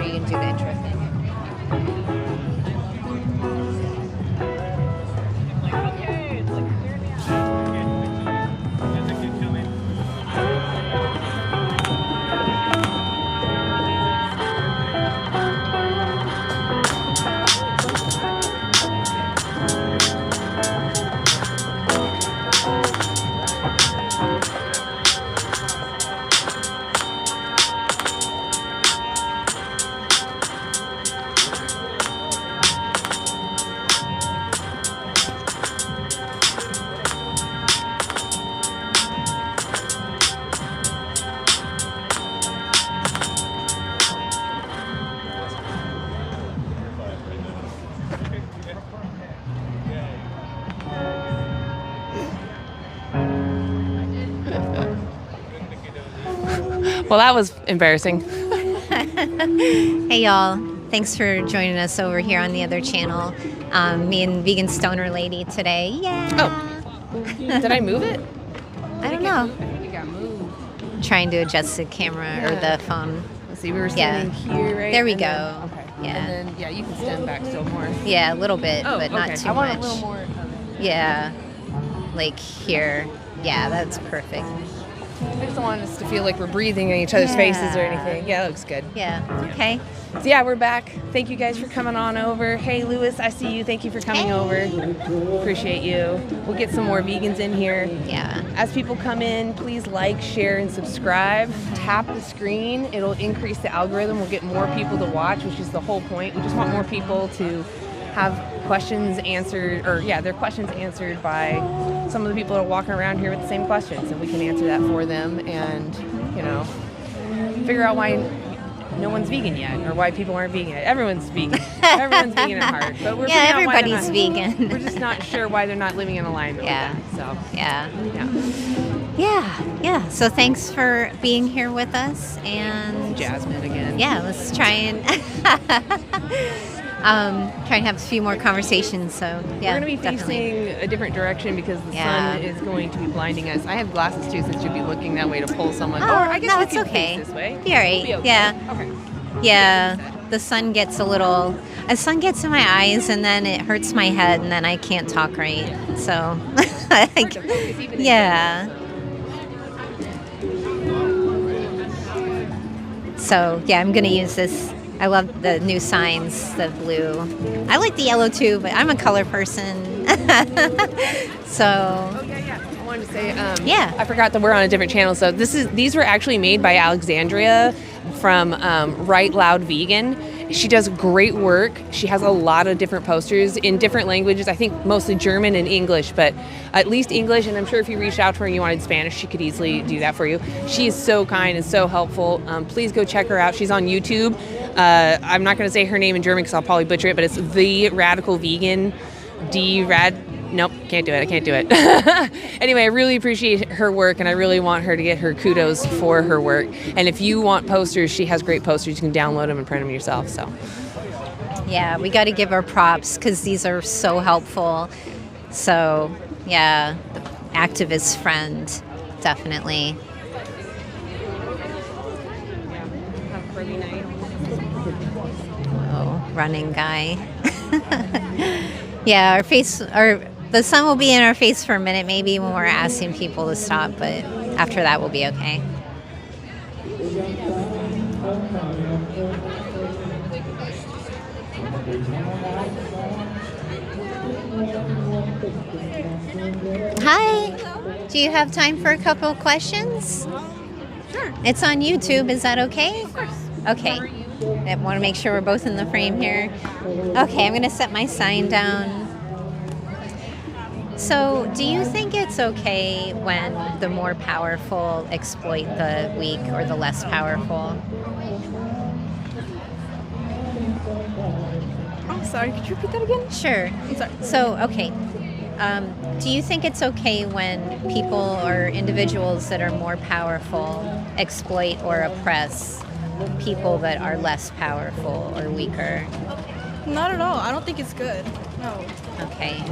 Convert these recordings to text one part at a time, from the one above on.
Or you can do the intro thing. Well, that was embarrassing. Hey, y'all. Thanks for joining us over here on the other channel. Me and Vegan Stoner Lady today. Yeah. Oh. Did I move it? I don't know. I think it got moved. Trying to adjust the camera or the phone. Let's see, we were standing here, right? There we And go. then- okay. Yeah. And then, you can stand back still more. Yeah, a little bit, Oh, but not okay. too I want much. a little more. Yeah. Like here. Yeah, that's perfect. I just don't want us to feel like we're breathing in each other's faces or Yeah. anything. Yeah, that looks good. Yeah. Okay. So yeah, we're back. Thank you guys for coming on over. Hey, Lewis, I see you. Thank you for coming over. Appreciate you. We'll get some more vegans in here. Yeah. As people come in, please like, share, and subscribe. Tap the screen. It'll increase the algorithm. We'll get more people to watch, which is the whole point. We just want more people to have questions answered, or their questions answered by some of the people that are walking around here with the same questions, and we can answer that for them and, figure out why no one's vegan yet, or why people aren't vegan yet. Everyone's vegan. Everyone's vegan at heart. But we're figuring out why they're everybody's not. vegan. We're just not sure why they're not living in alignment Yeah. with that. So, Yeah. So thanks for being here with us, and Jasmine again. yeah, let's try and try and have a few more conversations. So yeah, We're going to be definitely. facing a different direction because the Yeah. sun is going to be blinding us. I have glasses too, so it should be looking that way to pull someone. Oh, or I guess no, we it's could okay. face this way. Be all right. We'll be okay. Yeah. Okay. Yeah, the sun gets in my eyes, and then it hurts my head, and then I can't talk right. So, yeah. So, yeah, I'm going to use this. I love the new signs, the blue. I like the yellow too, but I'm a color person. So, Oh, yeah. I wanted to say, Yeah. I forgot that we're on a different channel. So these were actually made by Alexandria from Right Loud Vegan. She does great work. She has a lot of different posters in different languages. I think mostly German and English, but at least English. And I'm sure if you reached out to her and you wanted Spanish, she could easily do that for you. She is so kind and so helpful. Please go check her out. She's on YouTube. I'm not going to say her name in German because I'll probably butcher it, but it's The Radical Vegan. Nope, can't do it. I can't do it. Anyway, I really appreciate her work, and I really want her to get her kudos for her work. And if you want posters, she has great posters. You can download them and print them yourself. So, yeah, we got to give her props because these are so helpful. So, yeah, the activist friend, definitely. Oh, running guy. Yeah, the sun will be in our face for a minute, maybe when we're asking people to stop, but after that, we'll be okay. Hi. Do you have time for a couple of questions? Sure. It's on YouTube. Is that okay? Of course. Okay. I want to make sure we're both in the frame here. Okay, I'm going to set my sign down. So, do you think it's okay when the more powerful exploit the weak or the less powerful? Oh, sorry. Could you repeat that again? Sure. I'm sorry. So, okay. Do you think it's okay when people or individuals that are more powerful exploit or oppress people that are less powerful or weaker? Not at all. I don't think it's good. No. Okay.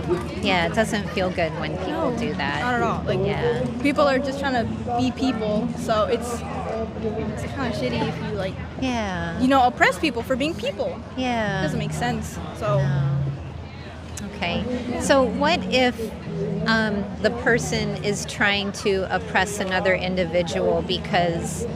Yeah, it doesn't feel good when people do that. Not at all. Like, Yeah. people are just trying to be people, so it's It's kind of shitty if you like, Yeah. oppress people for being people. Yeah. It doesn't make sense. So No. Okay. So what if the person is trying to oppress another individual because,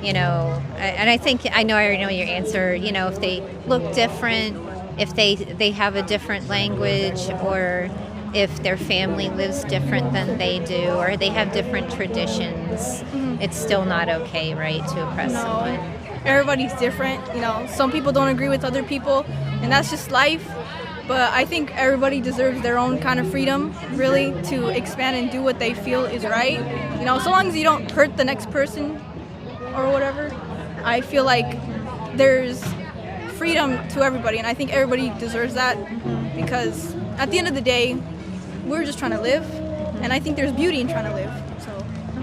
and I know I already know your answer, if they look different, if they have a different language, or if their family lives different than they do, or they have different traditions, it's still not okay, right, to oppress someone. everybody's different. Some people don't agree with other people, and that's just life. But I think everybody deserves their own kind of freedom, really, to expand and do what they feel is right. So long as you don't hurt the next person or whatever, I feel like there's freedom to everybody, and I think everybody deserves that because at the end of the day, we're just trying to live, and I think there's beauty in trying to live.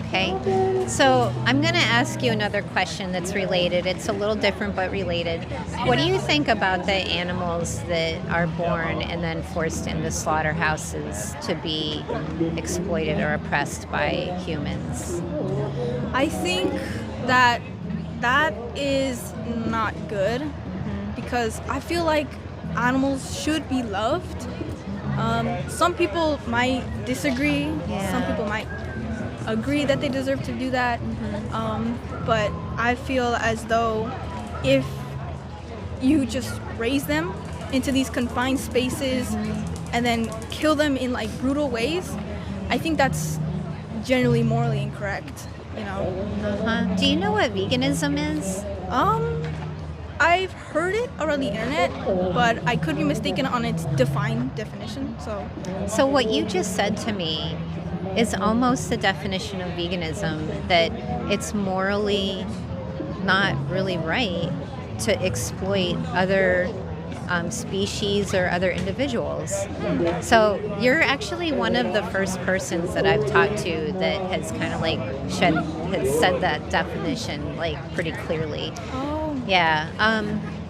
Okay, so I'm going to ask you another question that's related. It's a little different but related. What do you think about the animals that are born and then forced into slaughterhouses to be exploited or oppressed by humans? I think that is not good because I feel like animals should be loved. Some people might disagree. Yeah. Some people might agree that they deserve to do that. But I feel as though if you just raise them into these confined spaces and then kill them in like brutal ways, I think that's generally morally incorrect. Do you know what veganism is? I've heard it around the internet, but I could be mistaken on its defined definition. So what you just said to me is almost the definition of veganism, that it's morally not really right to exploit other species or other individuals. So you're actually one of the first persons that I've talked to that has kind of like has said that definition like pretty clearly. Yeah.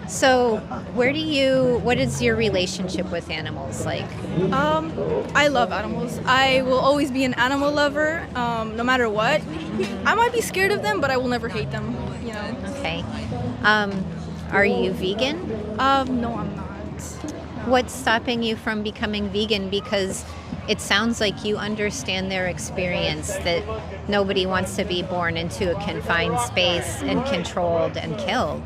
So what is your relationship with animals like? I love animals. I will always be an animal lover, no matter what. I might be scared of them, but I will never hate them, Okay. Are you vegan? No, I'm not. What's stopping you from becoming vegan? Because it sounds like you understand their experience, that nobody wants to be born into a confined space and controlled and killed.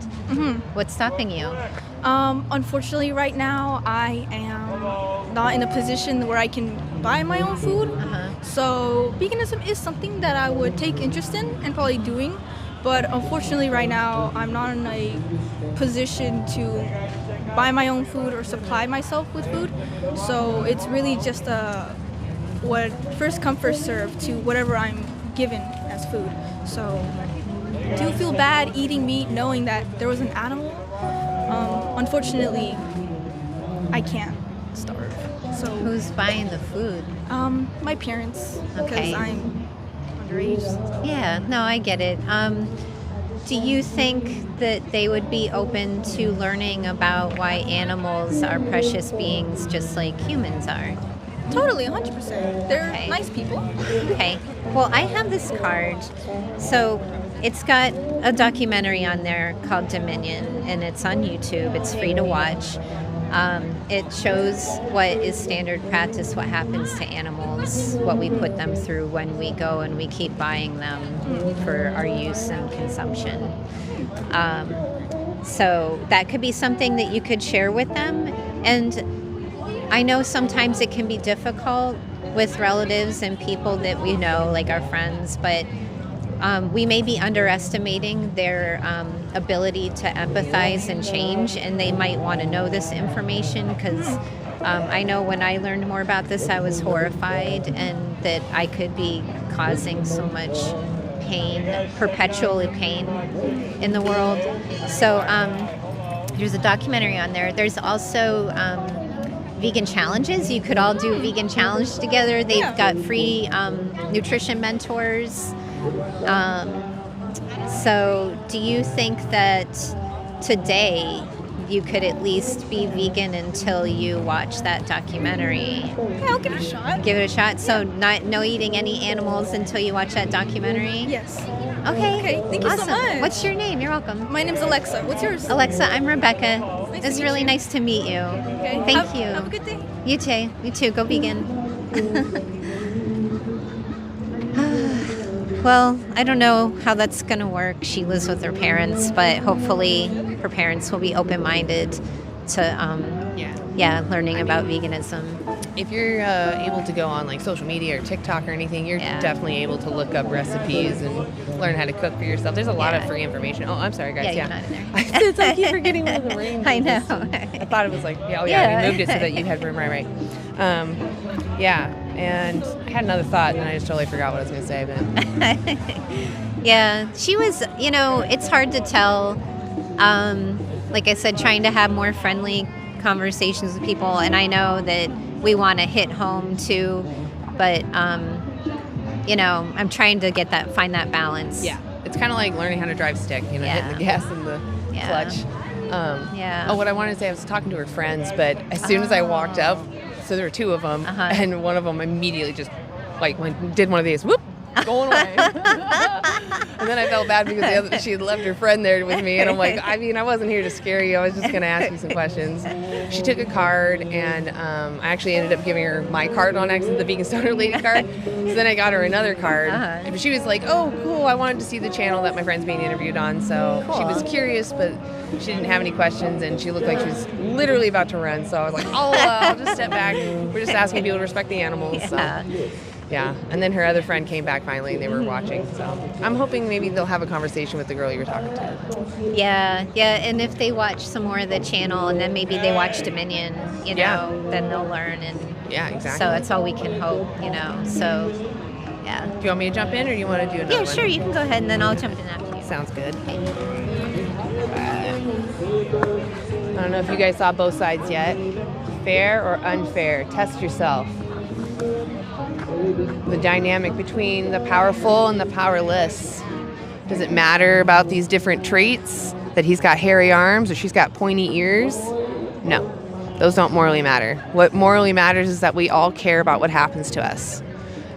What's stopping you? Unfortunately, right now, I am not in a position where I can buy my own food. So veganism is something that I would take interest in and probably doing. But unfortunately, right now, I'm not in a position to buy my own food or supply myself with food. So it's really just what first come, first serve to whatever I'm given as food. So do you feel bad eating meat knowing that there was an animal? Unfortunately, I can't starve. So Who's buying the food? my parents, because Okay. I'm underage. Yeah, no, I get it. Do you think that they would be open to learning about why animals are precious beings just like humans are? Totally, 100%. They're Okay. nice people. Okay. Well, I have this card. So it's got a documentary on there called Dominion, and it's on YouTube. It's free to watch. It shows what is standard practice, what happens to animals, what we put them through when we go and we keep buying them for our use and consumption. So that could be something that you could share with them. And I know sometimes it can be difficult with relatives and people that we know, like our friends, but we may be underestimating their ability to empathize and change, and they might want to know this information because I know when I learned more about this, I was horrified and that I could be causing so much pain, perpetually pain in the world. So there's a documentary on there. There's also vegan challenges. You could all do a vegan challenge together. They've got free nutrition mentors. So do you think that today you could at least be vegan until you watch that documentary? Yeah, I'll give it a shot. Give it a shot. So no eating any animals until you watch that documentary? Yes. Okay. Thank you so Awesome. much. What's your name? You're welcome. My name's Alexa. What's yours? Alexa, I'm Rebecca. Nice to It's meet really you. nice to meet you. Okay. Thank you. Have a good day. You too. You too. Go vegan. Well, I don't know how that's going to work. She lives with her parents, but hopefully her parents will be open-minded to learning about veganism. If you're able to go on like social media or TikTok or anything, you're Yeah. definitely able to look up recipes and learn how to cook for yourself. There's a lot of free information. Oh, I'm sorry, guys. Yeah, you're not in there. I keep forgetting one of the rings. I know. I thought it was like, we moved it so that you had room, right. And I had another thought, and I just totally forgot what I was going to say. But Yeah, she was, it's hard to tell. Like I said, trying to have more friendly conversations with people, and I know that we want to hit home too, but I'm trying to find that balance. yeah, it's kind of like learning how to drive stick, hitting the gas and the clutch. Oh, what I wanted to say, I was talking to her friends, but as soon as I walked up, so there were two of them, and one of them immediately just did one of these, whoop, going away. And then I felt bad because she had left her friend there with me, and I'm like, I wasn't here to scare you. I was just going to ask you some questions. She took a card, and I actually ended up giving her my card on accident, the Vegan Stoner Lady card. So then I got her another card. And she was like, oh, cool, I wanted to see the channel that my friend's being interviewed on. So she was curious, but she didn't have any questions, and she looked like she was literally about to run. So I was like, I'll just step back. We're just asking people to respect the animals. So. Yeah, and then her other friend came back finally, and they were watching. So I'm hoping maybe they'll have a conversation with the girl you were talking to. Yeah, and if they watch some more of the channel, and then maybe they watch Dominion, then they'll learn. And yeah, exactly. So that's all we can hope, So, yeah. Do you want me to jump in, or do you want to do another one? Yeah, sure. You can go ahead, and then I'll jump in after you. Sounds good. I don't know if you guys saw both sides yet. Fair or unfair? Test yourself. The dynamic between the powerful and the powerless. Does it matter about these different traits? That he's got hairy arms or she's got pointy ears? No, those don't morally matter. What morally matters is that we all care about what happens to us.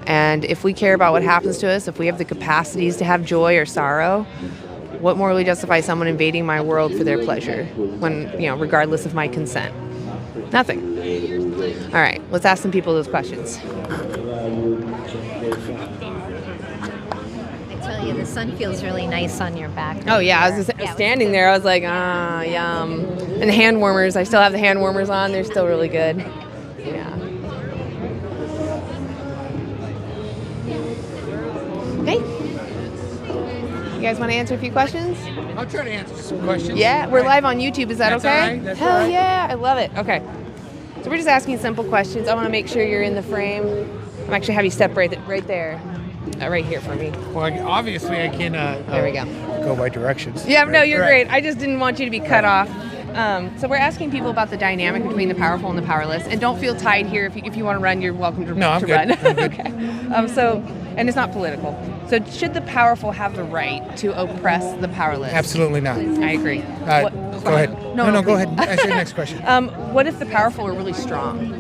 And if we care about what happens to us, if we have the capacities to have joy or sorrow, what morally justifies someone invading my world for their pleasure when, regardless of my consent? Nothing. All right, let's ask some people those questions. I tell you, the sun feels really nice on your back. Oh, yeah, I was standing there. I was like, yum. And the hand warmers, I still have the hand warmers on. They're still really good. Yeah. Hey. You guys want to answer a few questions? I'll try to answer some questions. Yeah, we're live on YouTube. Is that That's okay? all right. That's Hell all right. yeah, I love it. Okay. So we're just asking simple questions. I want to make sure you're in the frame. I'm actually have you step right there. Right here for me. Well, obviously I can There we go. go by directions. Yeah, no, you're Right. great. I just didn't want you to be cut off. So we're asking people about the dynamic between the powerful and the powerless. And don't feel tied here. If you want to run, you're welcome to, No, I'm to good. run. I'm good. Okay. And it's not political. So should the powerful have the right to oppress the powerless? Absolutely not. I agree. Go ahead. No, go ahead. Ask your next question. What if the powerful are really strong?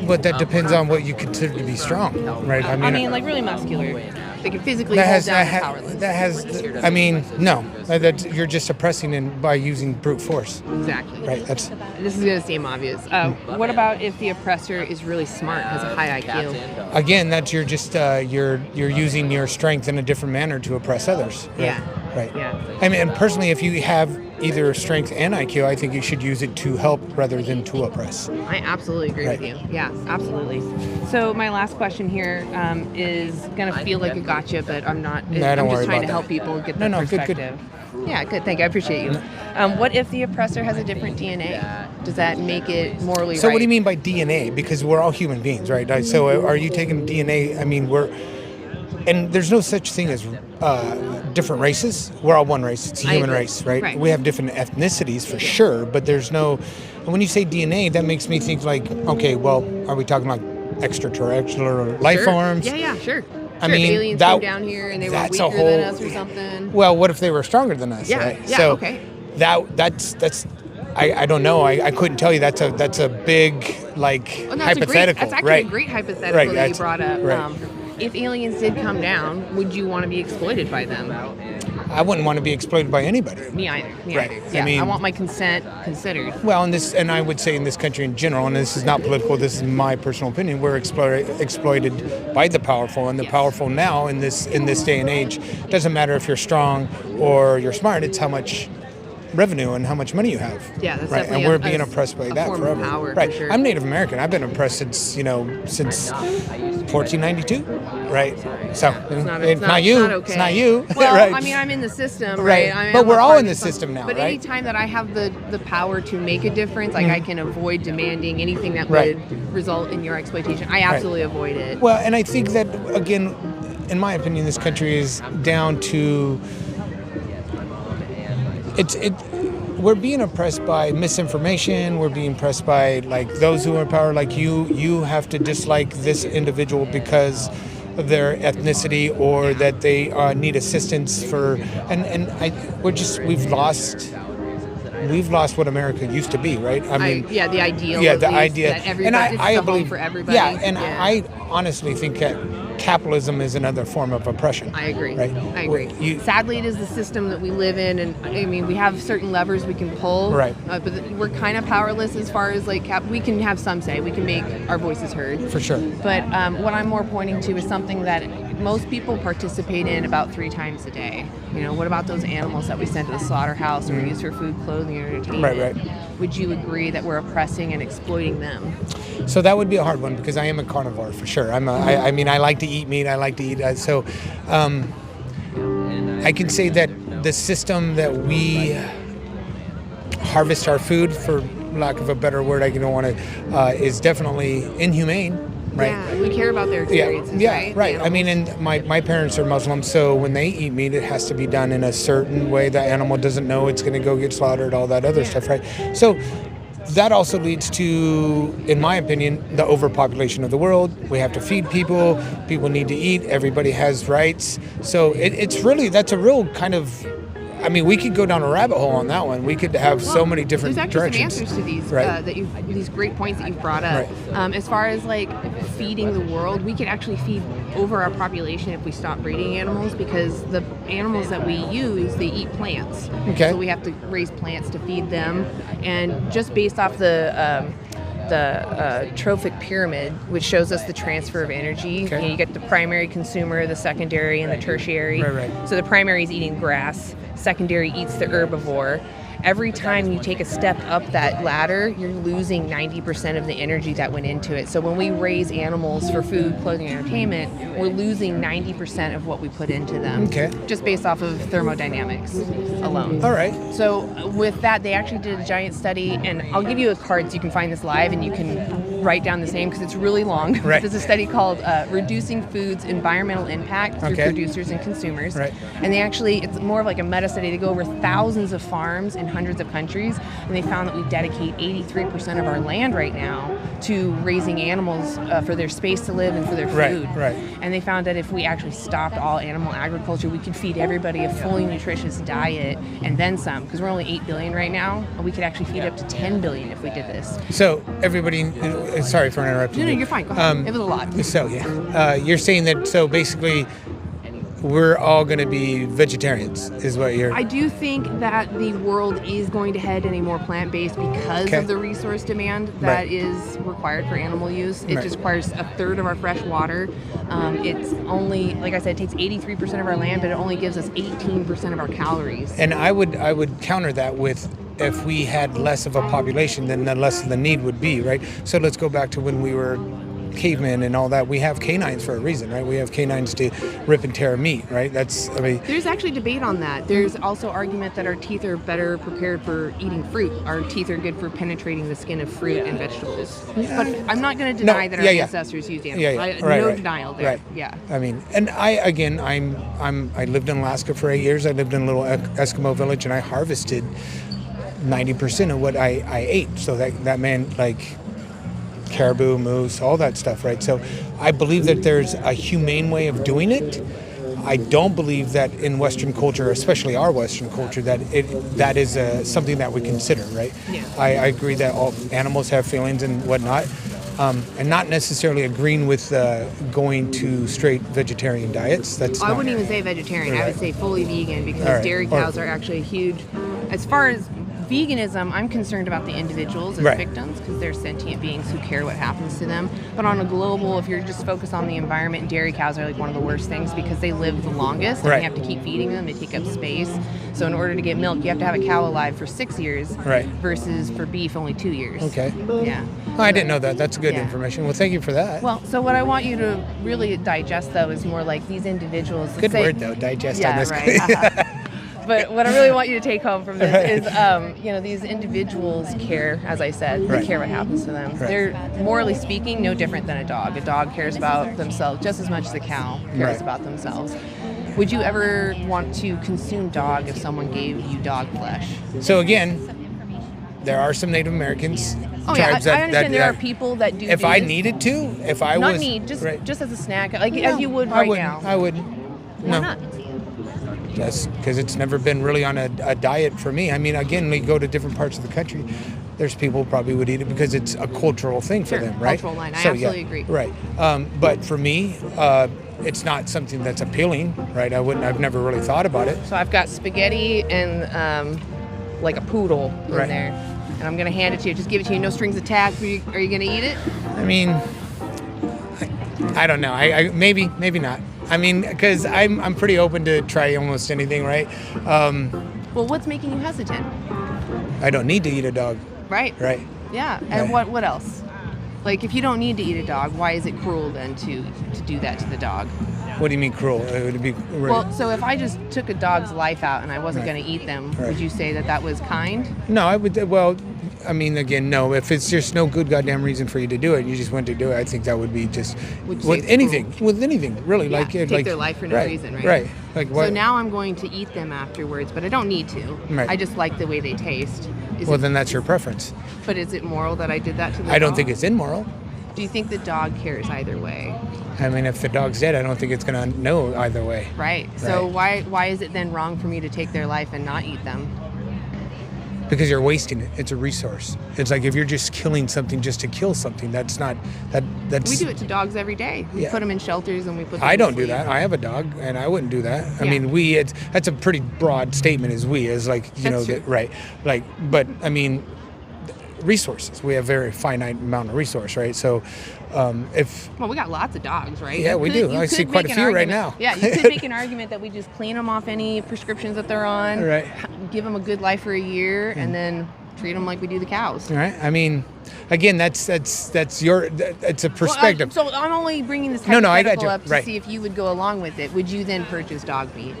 But that depends on what you consider to be strong, right? I mean, like really muscular. They can physically that hold has down the that, powerless. that has. I mean, no. That you're just oppressing in by using brute force. Exactly. Right. That's. This is going to seem obvious. What about if the oppressor is really smart, has a high IQ? Again, that's you're just you're using your strength in a different manner to oppress others. Right? Yeah. Right. Yeah. I mean, and personally, if you have either strength and IQ, I think you should use it to help rather than to oppress. I absolutely agree with you. Yeah, absolutely. So my last question here is going to feel like a gotcha, but I'm not. No, I'm don't just worry trying about to help that. people get No, the no, good, good. perspective. Yeah, good. Thank you. I appreciate you. What if the oppressor has a different DNA? Does that make it morally So right? what do you mean by DNA? Because we're all human beings, right? So are you taking DNA? I mean, and there's no such thing as different races. We're all one race. It's a human agree. race, right? Right. We have different ethnicities for sure, but there's no. And when you say DNA, that makes me think like, okay, well, are we talking about extraterrestrial life Sure. forms? Yeah, sure. I Sure, mean, aliens that- came down here and they were that's weaker a whole. than us or something. Well, what if they were stronger than us? Yeah, Right? yeah, So okay. That's. I don't know. I couldn't tell you. That's a big like Oh, no, hypothetical. That's actually right. a great hypothetical Right, that you that's- brought up. right. if aliens did come down, would you want to be exploited by them? I wouldn't want to be exploited by anybody. Me either. Me Right. either. I Yeah, I mean- want my consent considered. Well, and I would say in this country in general, and this is not political, this is my personal opinion, we're exploited by the powerful, and the Yes. powerful now in this day and age, doesn't matter if you're strong or you're smart, it's how much revenue and how much money you have. Yeah, that's right. definitely And we're a being oppressed by a that form of forever. power, for right. sure. I'm Native American. I've been oppressed since 1492. Right. So it's not you. Not okay. It's not you. Well, right. I mean, I'm in the system, Right. right? But I'm we're a all part in of the some- system now, But right? anytime that I have the power to make a difference, like I can avoid demanding anything that Right. would result in your exploitation, I absolutely avoid it. Well, and I think that, again, in my opinion, this country is down to we're being oppressed by misinformation. We're being oppressed by like those who are in power, like you have to dislike this individual because of their ethnicity or that they need assistance for, we've lost what America used to be, right? I mean, the ideal. yeah, at the least, idea, that everybody, I it's a home believe for everybody. Yeah, and I honestly think that capitalism is another form of oppression. I agree. Right? I agree. Sadly, it is the system that we live in, and I mean, we have certain levers we can pull. Right. But we're kind of powerless as far as like we can have some say. We can make our voices heard. For sure. But what I'm more pointing to is something that most people participate in about 3 times a day. You know, what about those animals that we send to the slaughterhouse or use for food, clothing, or entertainment? Right. Would you agree that we're oppressing and exploiting them? So that would be a hard one because I am a carnivore for sure. I mean, I like to eat meat. I like to eat. I can say that the system that we harvest our food, for lack of a better word, I don't want to, is definitely inhumane. Right. Yeah, we care about their experiences, right? Right. I mean, and my parents are Muslim, so when they eat meat, it has to be done in a certain way. The animal doesn't know it's going to go get slaughtered, all that other stuff, right? So that also leads to, in my opinion, the overpopulation of the world. We have to feed people. People need to eat. Everybody has rights. So that's a real kind of, I mean, we could go down a rabbit hole on that one. We could have so many different There's actually directions. some answers to these Right. these great points that you've brought up. Right. As far as like feeding the world, we could actually feed over our population if we stop breeding animals, because the animals that we use, they eat plants. Okay. So we have to raise plants to feed them, and just based off the trophic pyramid, which shows us the transfer of energy. Okay. You get the primary consumer, the secondary, and the tertiary. Right. So the primary is eating grass, secondary eats the herbivore. Every time you take a step up that ladder, you're losing 90% of the energy that went into it. So when we raise animals for food, clothing, and entertainment, we're losing 90% of what we put into them. Okay. Just based off of thermodynamics alone. All right. So with that, they actually did a giant study, and I'll give you a card so you can find this live and you can write down this name because it's really long. Right. There's a study called Reducing Food's Environmental Impact Through Okay. Producers and Consumers. Right. And they actually, it's more of like a meta study. They go over thousands of farms in hundreds of countries, and they found that we dedicate 83% of our land right now to raising animals for their space to live and for their food. Right. And they found that if we actually stopped all animal agriculture, we could feed everybody a fully nutritious diet and then some, because we're only 8 billion right now, and we could actually feed up to 10 billion if we did this. So everybody, sorry for interrupting. No, you. you're fine. Go ahead. It was a lot. So you're saying that. So basically, we're all going to be vegetarians, is what you're. I do think that the world is going to head in a more plant-based because Okay. of the resource demand that is required for animal use. It Right. just requires a third of our fresh water. It's only, like I said, it takes 83% of our land, but it only gives us 18% of our calories. And I would counter that with, if we had less of a population, then the less the need would be, right? So let's go back to when we were cavemen and all that. We have canines for a reason, right? We have canines to rip and tear meat, right? There's actually debate on that. There's also argument that our teeth are better prepared for eating fruit. Our teeth are good for penetrating the skin of fruit and vegetables. But I'm not going to deny that our ancestors used animals. No denial there. Right. Yeah. I mean, and I lived in Alaska for 8 years. I lived in a little Eskimo village, and I harvested 90% of what I ate. So that meant like caribou, moose, all that stuff, right? So I believe that there's a humane way of doing it. I don't believe that in Western culture, especially our Western culture, that is something that we consider, right? Yeah. I agree that all animals have feelings and whatnot, and not necessarily agreeing with going to straight vegetarian diets. I wouldn't even say vegetarian. I would say fully vegan, because All right. dairy cows are actually a huge. As far as veganism, I'm concerned about the individuals as Right. victims, because they're sentient beings who care what happens to them. But on a global, if you're just focused on the environment, dairy cows are like one of the worst things, because they live the longest, and Right. you have to keep feeding them. They take up space. So in order to get milk, you have to have a cow alive for 6 years, Right. versus for beef only 2 years. Okay. Yeah. Oh, I didn't know that. That's good Yeah. information. Well, thank you for that. Well, so what I want you to really digest, though, is more like these individuals. Good say- word, though, digest Yeah, on this. right. But what I really want you to take home from this is, these individuals care, as I said, they Right. care what happens to them. Right. They're, morally speaking, no different than a dog. A dog cares about themselves just as much as a cow cares Right. about themselves. Would you ever want to consume dog if someone gave you dog flesh? So again, there are some Native Americans Oh yeah, tribes I understand there that are people that do. if do I this. needed to, if I Not was need, just right. just as a snack, like as you would I right wouldn't. now. I wouldn't. Why No. not? Just because it's never been really on a diet for me. I mean, again, we go to different parts of the country. There's people who probably would eat it because it's a cultural thing for Sure, them, right? cultural line. I So, absolutely agree. Right. But for me, it's not something that's appealing, right? I've never really thought about it. So I've got spaghetti and like a poodle in Right. there, and I'm gonna hand it to you. Just give it to you, no strings attached. Are you gonna eat it? I mean, I don't know. I maybe not. I mean, because I'm pretty open to try almost anything, right? Well, what's making you hesitant? I don't need to eat a dog, Right. right? Yeah. And Right. what else? Like, if you don't need to eat a dog, why is it cruel then to do that to the dog? What do you mean cruel? Would it be Well, so if I just took a dog's life out and I wasn't Right. going to eat them, Right. would you say that was kind? No, I would. Well, I mean, again, no. If it's just no good goddamn reason for you to do it, you just want to do it. I think that would be just Would you say with it's anything. cruel? With anything, really. Yeah, like take like their life for no right, reason, right? Right. Like what? So now I'm going to eat them afterwards, but I don't need to. Right. I just like the way they taste. Well, then that's your preference. But is it moral that I did that to the dog? I don't think it's immoral. Do you think the dog cares either way? I mean, if the dog's dead, I don't think it's gonna know either way. Right. So why is it then wrong for me to take their life and not eat them? Because you're wasting it. It's a resource. It's like if you're just killing something just to kill something, that's not that's. We do it to dogs every day. We Yeah. put them in shelters and we put them I to don't do sleep. that. I have a dog, and I wouldn't do that. I Yeah. mean, that's a pretty broad statement. As like That's true. right? Like, but I mean, resources. We have very finite amount of resource, right? So, if Well, we got lots of dogs, right? Yeah, You we could- do. you I see could quite a make an few right argument- now. Yeah, you could make an argument that we just clean them off any prescriptions that they're on, Right. give them a good life for a year, and then treat them like we do the cows. all right, I mean, again, that's your it's a perspective. So I'm only bringing this No, I got hypothetical you. up to Right. see if you would go along with it. Would you then purchase dog meat?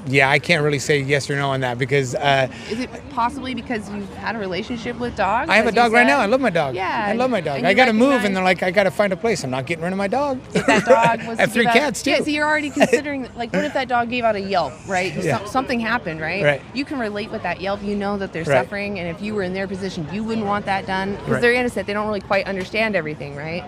Yeah, I can't really say yes or no on that because Is it possibly because you've had a relationship with dogs? I have a as you dog right said? now. I love my dog. Yeah, I love my dog. and I you got to move, recognize- and they're like, I got to find a place. I'm not getting rid of my dog. If that dog was I have to 3 give out- cats too. Yeah, so you're already considering, like, what if that dog gave out a yelp, right? Yeah. Something happened, right? Right. You can relate with that yelp. You know that they're Right. suffering, and if you were in their position, you wouldn't want that done because Right. they're innocent. They don't really quite understand everything, right?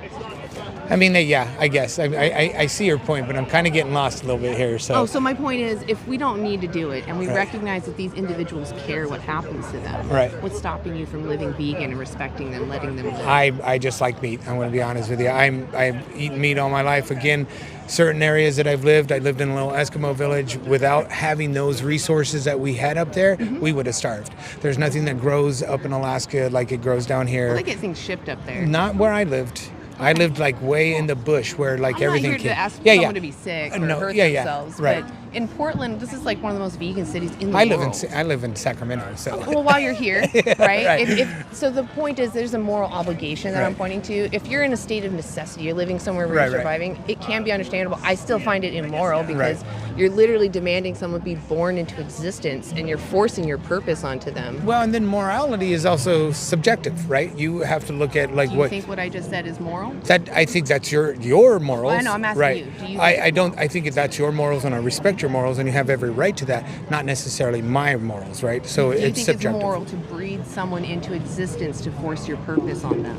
I mean, yeah, I guess I see your point, but I'm kind of getting lost a little bit here. So, Oh, so my point is, if we don't need to do it, and we Right. recognize that these individuals care what happens to them, Right. what's stopping you from living vegan and respecting them, letting them live? I just like meat. I'm going to be honest with you. I've eaten meat all my life. Again, certain areas that I lived in a little Eskimo village. Without having those resources that we had up there, Mm-hmm. we would have starved. There's nothing that grows up in Alaska like it grows down here. Well, they get things shipped up there. Not where I lived. I lived like way in the bush where like I'm everything not here came. to ask yeah, someone yeah. to be sick or No, hurt yeah, themselves, right. but in Portland, this is like one of the most vegan cities in the I world. live in Sacramento, so Well, while you're here, right? Right. So the point is, there's a moral obligation that I'm Right. pointing to. If you're in a state of necessity, you're living somewhere where Right, you're right. surviving, it can be understandable. I still find it immoral because you're literally demanding someone be born into existence and you're forcing your purpose onto them. well, and then morality is also subjective, right? You have to look at like Do you what think what I just said is moral? that I think that's your morals. Well, I know, I'm asking right. you. Do you- I don't. I think that's your morals, and I respect your morals, and you have every right to that. Not necessarily my morals, right? So Do you it's think subjective. it's moral to breed someone into existence to force your purpose on them?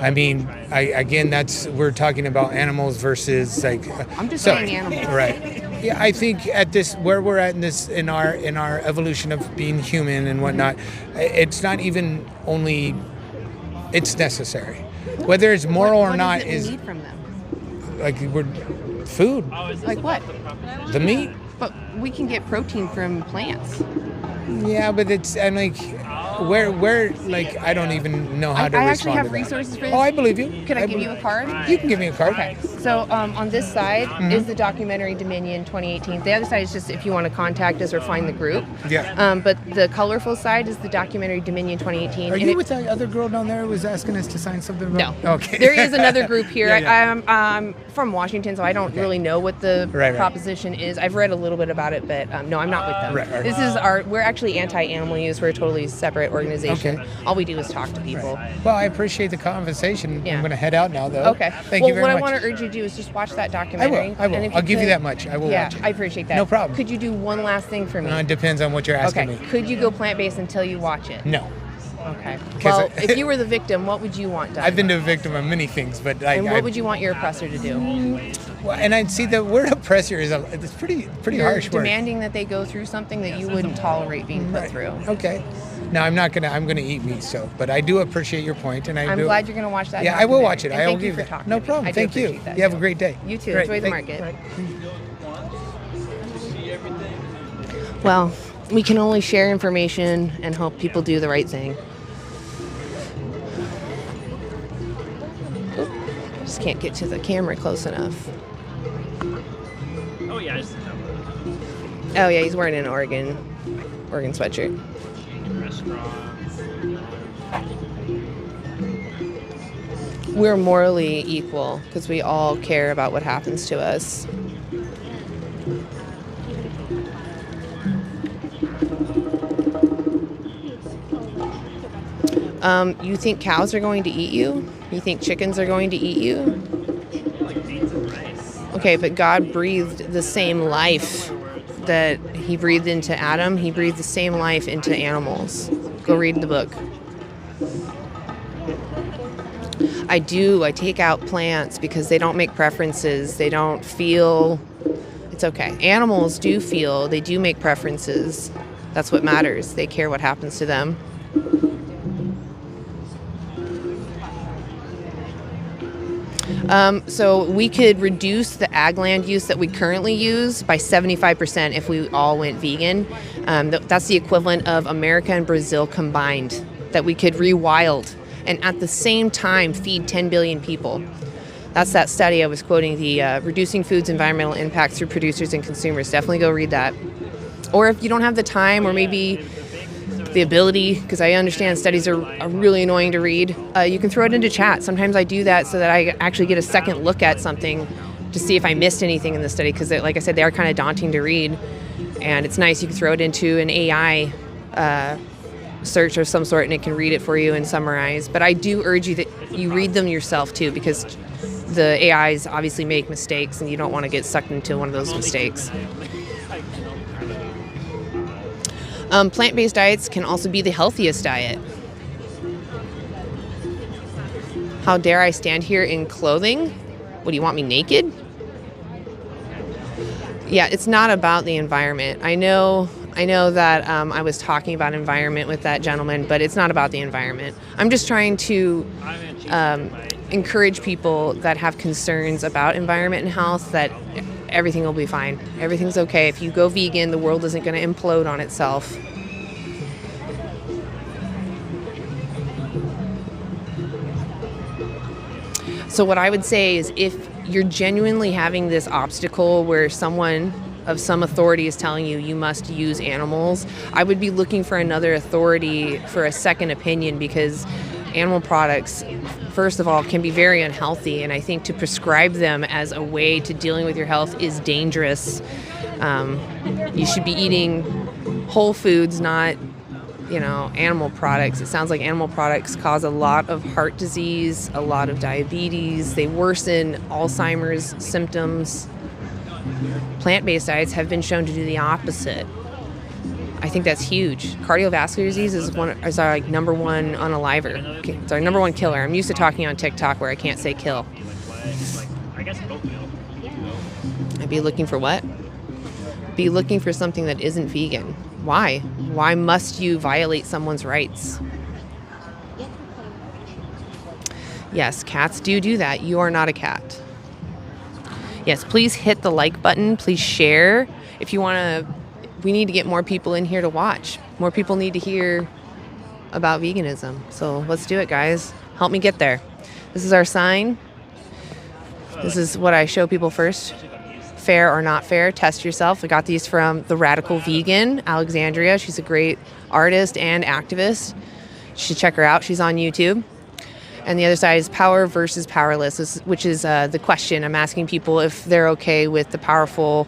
I mean, again, we're talking about animals versus like. I'm just sorry. saying animals. Right. Yeah, I think at this where we're at in our evolution of being human and whatnot, it's not even only it's necessary. Whether it's moral or not What is need from them? like we're food, Like what? the meat. But we can get protein from plants. Yeah, but I'm like, where, like, I don't even know how to I respond actually have to that. resources for this. Oh, I believe you. Could I give you a card? You can give me a card. Okay. So on this side is the documentary Dominion 2018. The other side is just if you want to contact us or find the group. Yeah. But the colorful side is the documentary Dominion 2018. Are and you with that other girl down there who was asking us to sign something? No. Okay. There is another group here. Yeah. I'm from Washington, so I don't really know what the Right. proposition is. I've read a little bit about it, but no, I'm not with them. Right. This is we're actually anti-animal use. We're a totally separate organization. Okay. All we do is talk to people. Well, I appreciate the conversation. Yeah. I'm going to head out now, though. Okay. Thank you very what much. I want to urge you to do is just watch that I documentary. will. I will. And if I'll give you could- that much. I will yeah, watch it. I appreciate that. No problem. Could you do one last thing for me? It depends on what you're asking Okay. me. Could you go plant-based until you watch it? No. Okay. 'Cause Well, I- if you were the victim, what would you want done? I've been a victim of many things, but and what would you want your oppressor to do? Well, and I see the word oppressor it's pretty You're harsh word. demanding that they go through something that you wouldn't tolerate being put through. Okay. No, I'm gonna eat meat, so. But I do appreciate your point, and I'm glad you're going to watch that. Yeah, I will watch it. And I will thank you give for it. talking No to me. problem. I do Thank you. appreciate that. You have a great day. You too. Great. Enjoy the Thank- market. right. Well, we can only share information and hope people do the right thing. Just can't get to the camera close enough. Oh yeah, Oh yeah, he's wearing an Oregon sweatshirt. restaurants. We're morally equal because we all care about what happens to us. You think cows are going to eat you? You think chickens are going to eat you? Like beans and rice. Okay, but God breathed the same life that he breathed into Adam. He breathed the same life into animals. Go read the book. I do. I take out plants because they don't make preferences. They don't feel. It's okay. Animals do feel. They do make preferences. That's what matters. They care what happens to them. So we could reduce the ag land use that we currently use by 75% if we all went vegan. That's the equivalent of America and Brazil combined, that we could rewild and at the same time feed 10 billion people. That's that study I was quoting, the Reducing Food's Environmental Impacts Through Producers and Consumers. Definitely go read that. Or if you don't have the time or maybe the ability, because I understand studies are really annoying to read, you can throw it into chat. Sometimes I do that so that I actually get a second look at something to see if I missed anything in the study, because like I said, they are kind of daunting to read. And it's nice you can throw it into an AI search of some sort and it can read it for you and summarize. But I do urge you that you read them yourself too, because the AIs obviously make mistakes and you don't want to get sucked into one of those mistakes. Plant-based diets can also be the healthiest diet. How dare I stand here in clothing? What, do you want me naked? Yeah, it's not about the environment. I know that I was talking about environment with that gentleman, but it's not about the environment. I'm just trying to encourage people that have concerns about environment and health that everything will be fine. Everything's okay. If you go vegan, the world isn't going to implode on itself. So what I would say is, if you're genuinely having this obstacle where someone of some authority is telling you you must use animals, I would be looking for another authority for a second opinion, because animal products, first of all, can be very unhealthy, and I think to prescribe them as a way to dealing with your health is dangerous. You should be eating whole foods, not animal products. It sounds like animal products cause a lot of heart disease, a lot of diabetes. They worsen Alzheimer's symptoms. Plant-based diets have been shown to do the opposite. I think that's huge. Cardiovascular disease is our number one unaliver. It's our number one killer. I'm used to talking on TikTok where I can't say kill. I guess both will. I'd be looking for what? Be looking for something that isn't vegan. Why? Why must you violate someone's rights? Yes, cats do that. You are not a cat. Yes, please hit the like button. Please share. If you want to, we need to get more people in here to watch. More people need to hear about veganism. So let's do it, guys. Help me get there. This is our sign. This is what I show people first. Fair or not fair, test yourself. I got these from the Radical Vegan, Alexandria. She's a great artist and activist. You should check her out. She's on YouTube. And the other side is power versus powerless, which is the question. I'm asking people if they're okay with the powerful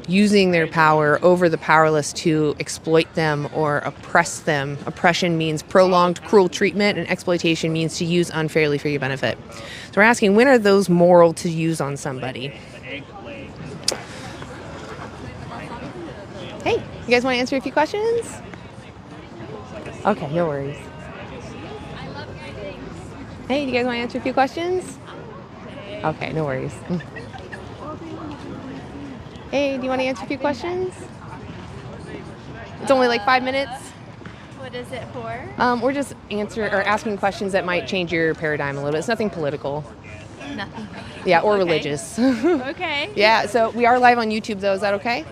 using their power over the powerless to exploit them or oppress them. Oppression means prolonged cruel treatment, and exploitation means to use unfairly for your benefit. So we're asking, when are those moral to use on somebody? Hey, you guys want to answer a few questions? Okay, no worries. Hey, do you guys want to answer a few questions? Okay, no worries. Hey, do you want to answer a few questions? It's only like 5 minutes. What is it for? We're just asking questions that might change your paradigm a little bit. It's nothing political. Nothing. Yeah, or Okay. religious. Okay. Yeah, so we are live on YouTube though. Is that okay?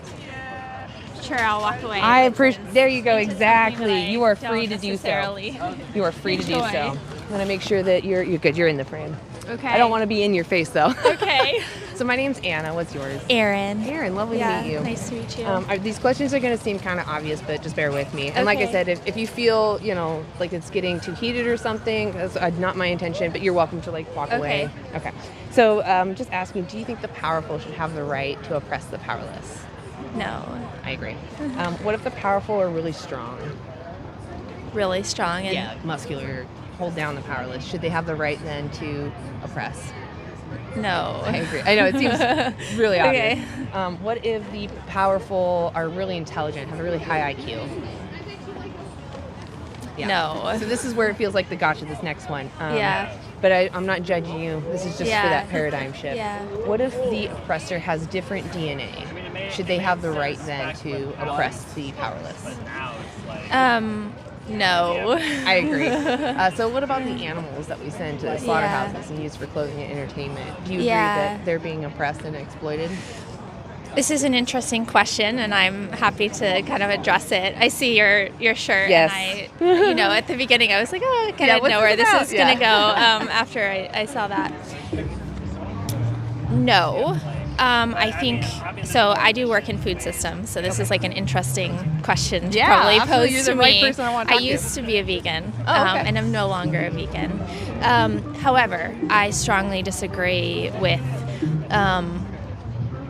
Sure, I'll walk away. I appreciate. There you go. Into something that Exactly. I You are don't free to do so. necessarily You are free to do enjoy. so. I want to make sure that you're good. You're in the frame. Okay. I don't want to be in your face though. Okay. So my name's Anna. What's yours? Aaron. Aaron. Lovely to meet you. Nice to meet you. These questions are going to seem kind of obvious, but just bear with me. And like I Okay. said, if you feel, like it's getting too heated or something, that's not my intention, but you're welcome to walk away. Okay. So just ask me, do you think the powerful should have the right to oppress the powerless? No. I agree. What if the powerful are really strong? Really strong and Like muscular, hold down the powerless. Should they have the right then to oppress? no. I agree. I know, it seems really obvious. Okay. What if the powerful are really intelligent, have a really high IQ? No. So this is where it feels like the gotcha, this next one. Yeah. But I'm not judging you. This is just for Yeah. that paradigm shift. Yeah. What if the oppressor has different DNA? Should they have the right then to oppress the powerless? No. I agree. So what about the animals that we send to slaughterhouses and use for clothing and entertainment? Do you agree that they're being oppressed and exploited? This is an interesting question, and I'm happy to kind of address it. I see your shirt, Yes. and at the beginning I was like, oh, I kind of what's know where this this about? is going to go after I saw that. No. I think, so I do work in food systems, so this is like an interesting question to probably absolutely. pose You're to the right me. person I want to talk to. used to be a vegan, okay. and I'm no longer a vegan. However, I strongly disagree with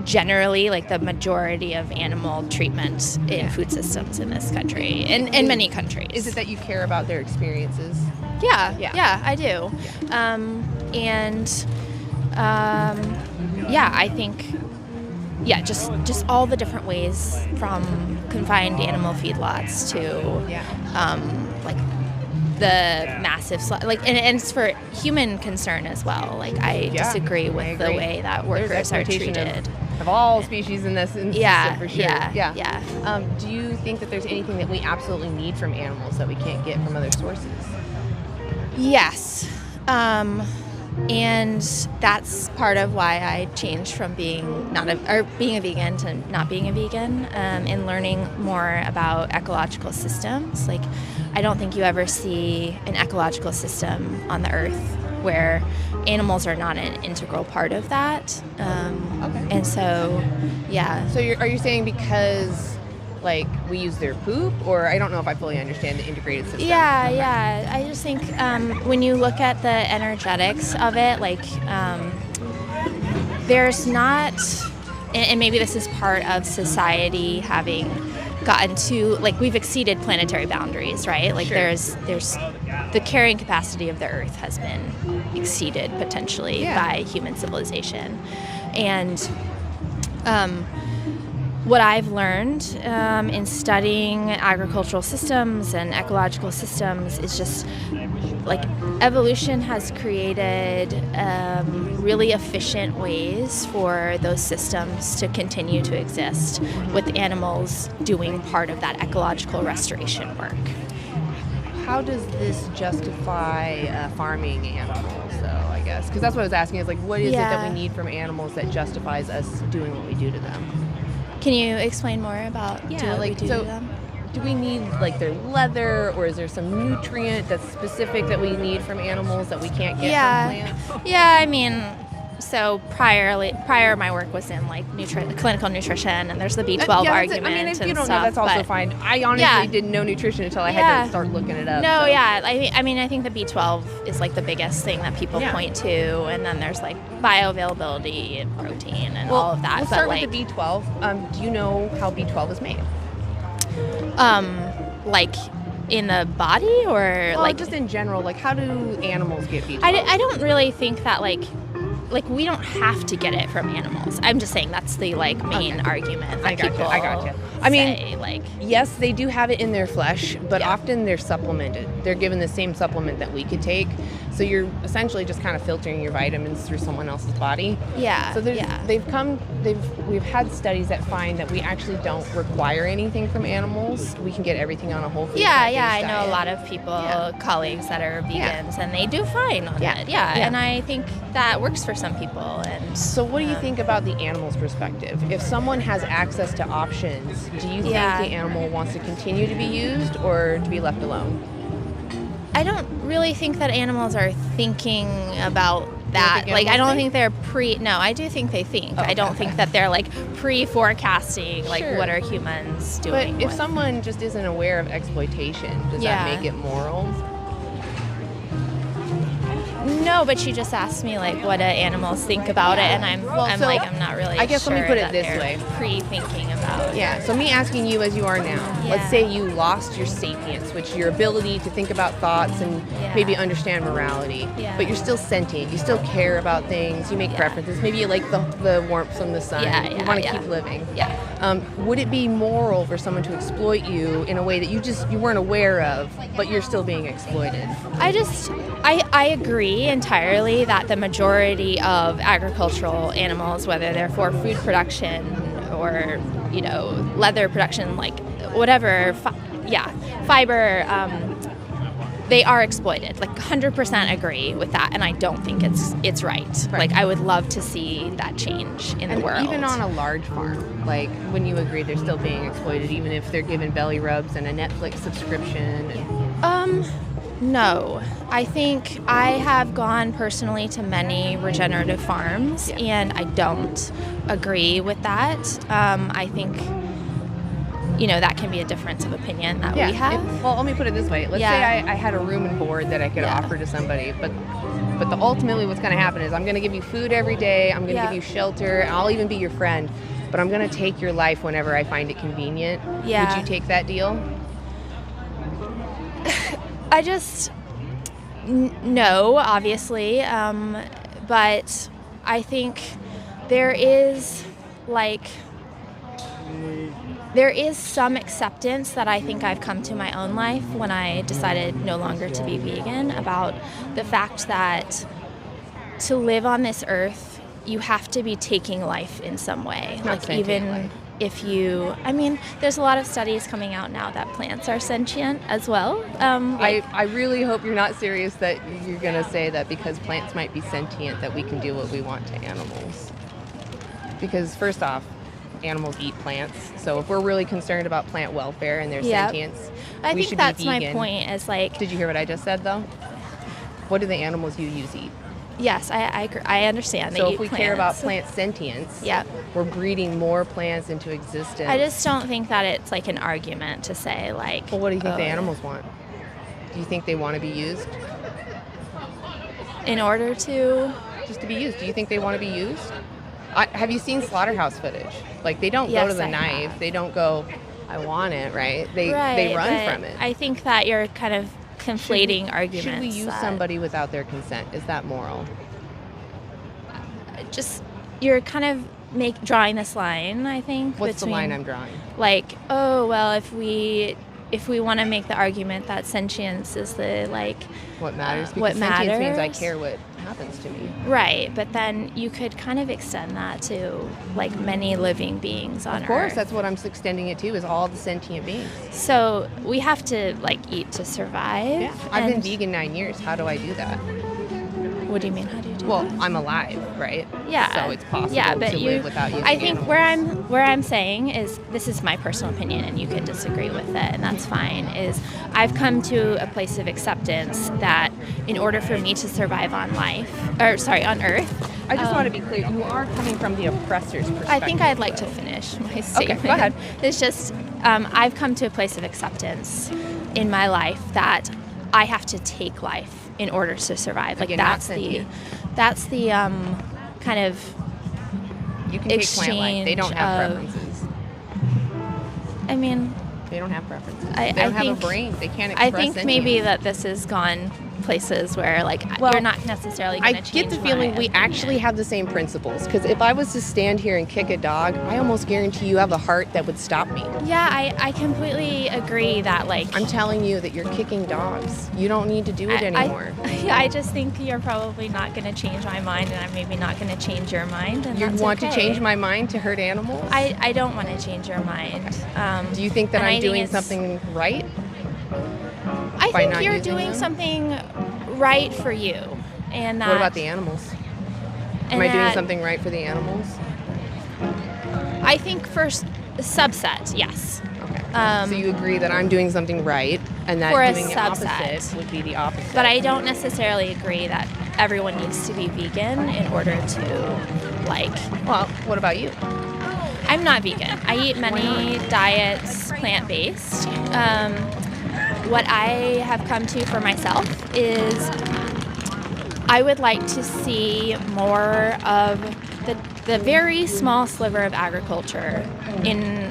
generally like the majority of animal treatment in food systems in this country, in many countries. Is it that you care about their experiences? Yeah, I do. I think, just all the different ways from confined animal feedlots to, like the massive, and it's for human concern as well. Like I disagree with the way that workers are treated. Of all species in this system, for sure. Yeah. Do you think that there's anything that we absolutely need from animals that we can't get from other sources? Yes. And that's part of why I changed from being being a vegan to not being a vegan, and learning more about ecological systems. Like, I don't think you ever see an ecological system on the earth where animals are not an integral part of that. And so, yeah. So are you saying because we use their poop, or I don't know if I fully understand the integrated system? Yeah. I just think when you look at the energetics of it, there's not, and maybe this is part of society having gotten to, we've exceeded planetary boundaries, right? Sure. there's the carrying capacity of the Earth has been exceeded potentially by human civilization, and what I've learned in studying agricultural systems and ecological systems is just evolution has created really efficient ways for those systems to continue to exist, with animals doing part of that ecological restoration work. how does this justify farming animals, though, I guess? Because that's what I was asking, is like, what is it that we need from animals that justifies us doing what we do to them? Can you explain more about what we do to them? Do we need like their leather, or is there some nutrient that's specific that we need from animals that we can't get from plants? Yeah, I mean, so prior my work was in like clinical nutrition, and there's the B12 argument. I mean, if and you don't stuff, know, that's also fine. I honestly didn't know nutrition until I had to start looking it up. No, so. yeah, I mean, I think the B12 is like the biggest thing that people point to, and then there's like bioavailability and protein and all of that. We'll start with the B12. Do you know how B12 is made? Like in the body, or like just in general, like how do animals get B12? I don't really think that like we don't have to get it from animals. I'm just saying that's the like main argument that people I gotcha. I mean, say, like, yes, they do have it in their flesh, but often they're supplemented. They're given the same supplement that we could take. So you're essentially just kind of filtering your vitamins through someone else's body. Yeah. So we've had studies that find that we actually don't require anything from animals. We can get everything on a whole food plant-based I diet. know a lot of people, colleagues that are vegans, and they do fine on it. And I think that works for some people. And so what do you think about the animal's perspective? If someone has access to options, do you think the animal wants to continue to be used or to be left alone? I don't really think that animals are thinking about that. Like, I don't think they're No, I do think they think. I don't think that they're like pre-forecasting, like, what are humans doing. But if someone just isn't aware of exploitation, does that make it moral? No, but she just asked me like what do animals think about it, and I'm not really. I guess sure let me put it that this they're way: pre-thinking about. Yeah. So me asking you as you are now. Let's say you lost your sapience, which your ability to think about thoughts and maybe understand morality. Yeah. But you're still sentient. You still care about things. You make preferences. Maybe you like the warmth from the sun. You want to keep living. Yeah. Would it be moral for someone to exploit you in a way that you weren't aware of, but you're still being exploited? I agree entirely that the majority of agricultural animals, whether they're for food production or, leather production, like whatever, fiber, they are exploited. Like 100% agree with that, and I don't think it's right. Like, I would love to see that change in the world. Even on a large farm, like, when you agree they're still being exploited, even if they're given belly rubs and a Netflix subscription? No. I think I have gone personally to many regenerative farms, and I don't agree with that. I think, that can be a difference of opinion that we have. Well, let me put it this way. Let's say I had a room and board that I could offer to somebody, but ultimately what's going to happen is I'm going to give you food every day, I'm going to give you shelter, and I'll even be your friend, but I'm going to take your life whenever I find it convenient. Would you take that deal? I just, no, obviously, but I think there is some acceptance that I think I've come to my own life when I decided no longer to be vegan, about the fact that to live on this earth, you have to be taking life in some way. Like, even if there's a lot of studies coming out now that plants are sentient as well. I really hope you're not serious that you're going to say that because plants might be sentient that we can do what we want to animals. Because first off, animals eat plants. So if we're really concerned about plant welfare and their sentience, I we think should that's be vegan. my point. Is like, did you hear what I just said though? What do the animals you use eat? Yes, I understand. So if we care about plant sentience, we're breeding more plants into existence. I just don't think that it's like an argument to say like. Well, what do you think the animals want? Do you think they want to be used? In order to? Just to be used. Do you think they want to be used? Have you seen slaughterhouse footage? Like, they don't go to the knife. They don't go, I want it, right? They run from it. I think that you're kind of conflating arguments. Should we use somebody without their consent? Is that moral? You're kind of drawing this line, I think. What's the line I'm drawing? Like, oh, well, if we if we want to make the argument that sentience is the What matters? Because what sentience means I matters. care what happens to me. Right, but then you could kind of extend that to many living beings on Of course, Earth. that's what I'm extending it to, is all the sentient beings. So we have to eat to survive. Yeah. I've been and- vegan 9 years. How do I do that? What do you mean? How do you do Well, that? I'm alive, right? Yeah. So it's possible yeah, but to live without using I think animals. where I'm saying is, this is my personal opinion, and you can disagree with it, and that's fine. Is I've come to a place of acceptance that in order for me to survive on Earth. I just want to be clear. You are coming from the oppressor's perspective. I think I'd like to finish my statement. go ahead. It's just I've come to a place of acceptance in my life that I have to take life in order to survive. Like, you're not that's the kind of You can take plant life. They don't have exchange of- preferences. I mean, They don't have preferences. I They don't have think- a brain. They can't express I think sentience. maybe that this has gone places where you're not necessarily I going to get change the feeling my we actually opinion. have the same principles. Because if I was to stand here and kick a dog, I almost guarantee you have a heart that would stop me. Yeah, I completely agree that I'm telling you that you're kicking dogs. You don't need to do it anymore. I just think you're probably not going to change my mind, and I'm maybe not going to change your mind. And You that's want to okay. change my mind to hurt animals? I don't want to change your mind. Do you think that and I I'm think doing it's- something right? I by think not you're using doing them? something right for you, and that. What about the animals? Am and I doing that- something right for the animals? I think first subset, yes. Okay. So you agree that I'm doing something right, and that For a doing the subset. opposite would be the opposite. But I don't necessarily agree that everyone needs to be vegan in order to Well, what about you? I'm not vegan. I eat many diets plant-based. What I have come to for myself is I would like to see more of the very small sliver of agriculture in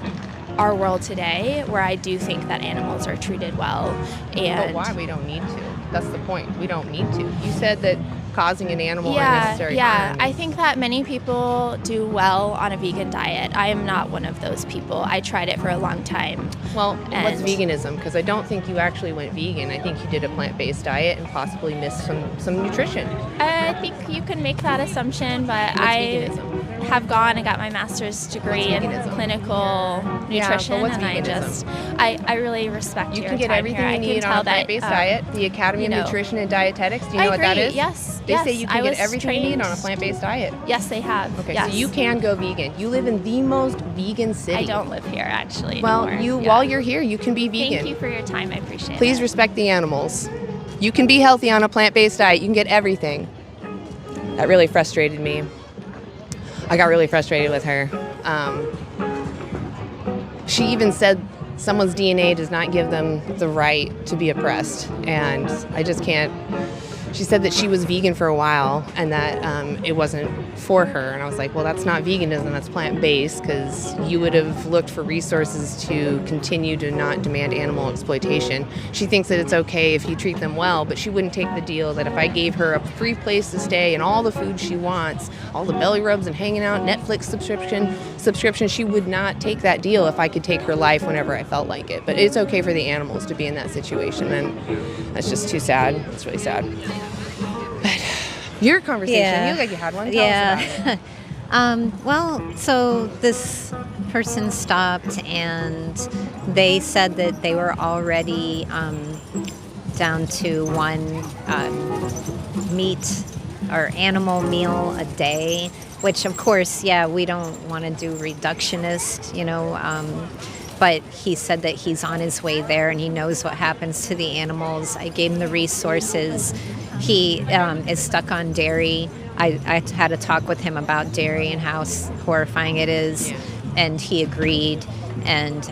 our world today, where I do think that animals are treated well. But why? We don't need to. That's the point. We don't need to. You said that causing an animal unnecessary harm. I think that many people do well on a vegan diet. I am not one of those people. I tried it for a long time. Well, what's And- veganism? Because I don't think you actually went vegan. I think you did a plant-based diet and possibly missed some nutrition. I think you can make that assumption, but What's I veganism? have gone and got my master's degree in veganism? clinical Yeah, but nutrition, what's and veganism? I really respect You your can get time everything here. you I can need tell on a that, plant-based diet. The Academy of Nutrition and Dietetics. Do you know what that agree. is? Yes, They say yes, you I can get was everything you need on a trained- plant-based diet. Yes, they have. Okay, yes. so you can go vegan. You live in the most vegan city. I don't live here actually. Well, anymore. Yeah. while you're here, you can be vegan. Thank you for your time. I appreciate it. Please respect the animals. You can be healthy on a plant-based diet. You can get everything. That really frustrated me. I got really frustrated with her. She even said someone's DNA does not give them the right to be oppressed, and I just can't. She said that she was vegan for a while and that it wasn't for her. And I was like, well, that's not veganism, that's plant-based, because you would have looked for resources to continue to not demand animal exploitation. She thinks that it's okay if you treat them well, but she wouldn't take the deal that if I gave her a free place to stay and all the food she wants, all the belly rubs and hanging out, Netflix subscription, she would not take that deal if I could take her life whenever I felt like it. But it's okay for the animals to be in that situation, and that's just too sad. It's really sad. But your conversation, Yeah. you look like you had one. Tell us about it. Well, so this person stopped and they said that they were already down to one meat or animal meal a day, which of course, yeah, we don't want to do reductionist, but he said that he's on his way there and he knows what happens to the animals. I gave him the resources. He is stuck on dairy. I had a talk with him about dairy and how horrifying it is, and he agreed and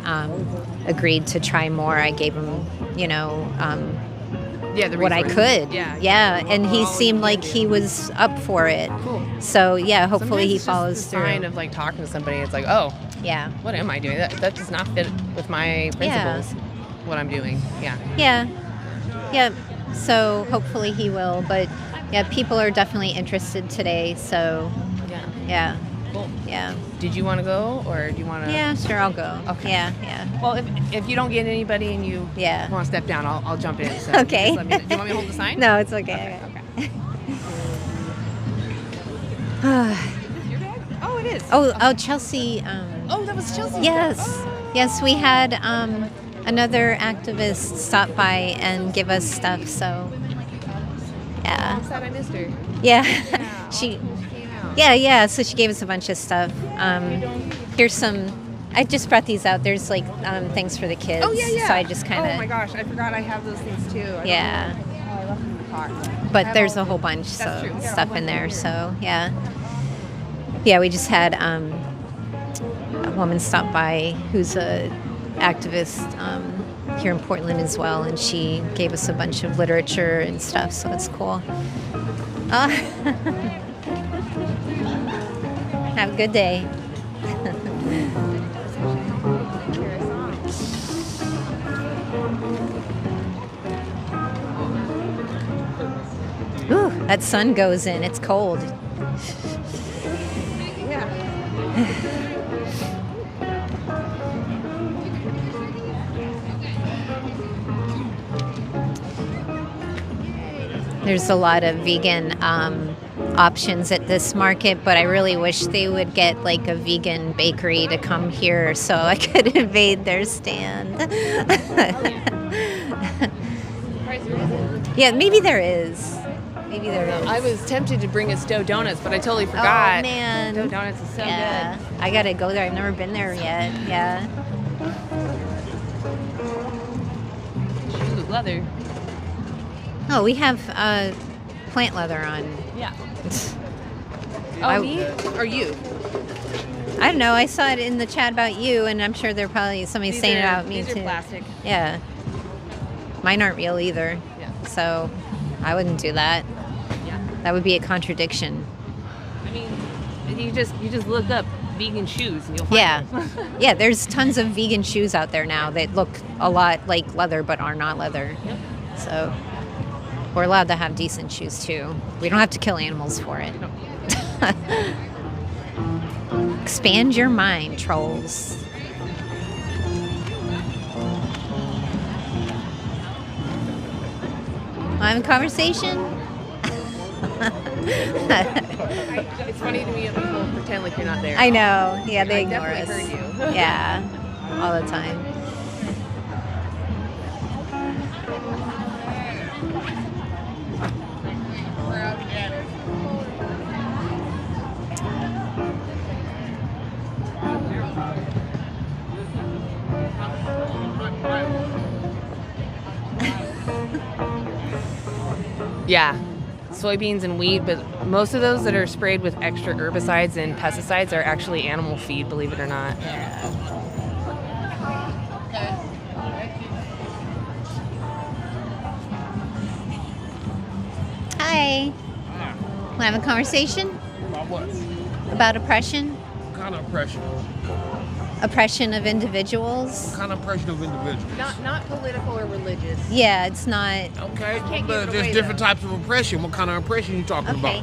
agreed to try more. I gave him, the what I resources. could. Yeah. And he seemed like he was up for it. Cool. So yeah, hopefully Sometimes he it's just follows the through. sign of like talking to somebody. It's like, oh, Yeah. what am I doing? That does not fit with my principles. What I'm doing. Yeah. Yeah. So hopefully he will. But yeah, people are definitely interested today. So Yeah. yeah. Cool. Yeah. Did you want to go, or do you want to? Yeah, sure, I'll go. Okay. Yeah. Well, if you don't get anybody and you Yeah. want to step down, I'll jump in. So Okay. just let me, do you want me to hold the sign? No, it's okay. Okay. Your bag? Oh, it is. Oh, Chelsea. Oh, that was Chelsea. Yes. Oh. Yes, we had another activist stop by and give us stuff, so yeah. I'm sad I missed her. Yeah. She she came out. Yeah, so she gave us a bunch of stuff. Here's some I just brought these out. There's like things for the kids. Oh, yeah. So I just kind of Oh my gosh, I forgot I have those things too. Yeah. I left them in the car. But there's a whole bunch That's true. of Yeah, stuff in there, so yeah. Yeah, we just had a woman stop by who's a activist here in Portland as well, and she gave us a bunch of literature and stuff, so it's cool. Have a good day. Ooh, that sun goes in. It's cold. There's a lot of vegan options at this market, but I really wish they would get like a vegan bakery to come here so I could invade their stand. Yeah, maybe there is. Maybe there is. I was tempted to bring us dough donuts, but I totally forgot. Oh, man. Dough donuts is so Yeah, good. I gotta go there. I've never been there yet. Yeah. Shoes with leather. Oh, we have plant leather on. Yeah. I- Oh, me or you? I don't know. I saw it in the chat about you, and I'm sure there probably somebody's saying it about me these too. are plastic. Yeah. Mine aren't real either. Yeah. So I wouldn't do that. Yeah. That would be a contradiction. I mean, you just look up vegan shoes and you'll find Yeah. them. Yeah, there's tons of vegan shoes out there now that look a lot like leather but are not leather. Yep. So we're allowed to have decent shoes too. We don't have to kill animals for it. Expand your mind, trolls. Want to have a conversation? It's funny to me when people pretend like you're not there. I know. Yeah, they I ignore us. definitely heard you. Yeah, all the time. Yeah, soybeans and wheat, but most of those that are sprayed with extra herbicides and pesticides are actually animal feed, believe it or not. Hi. Want to have a conversation About what? about oppression? What kind of oppression? Oppression of individuals? What kind of oppression of individuals? Not political or religious. Yeah, it's not. Okay, Can't but give it there's away, different though. types of oppression. What kind of oppression you talking Okay.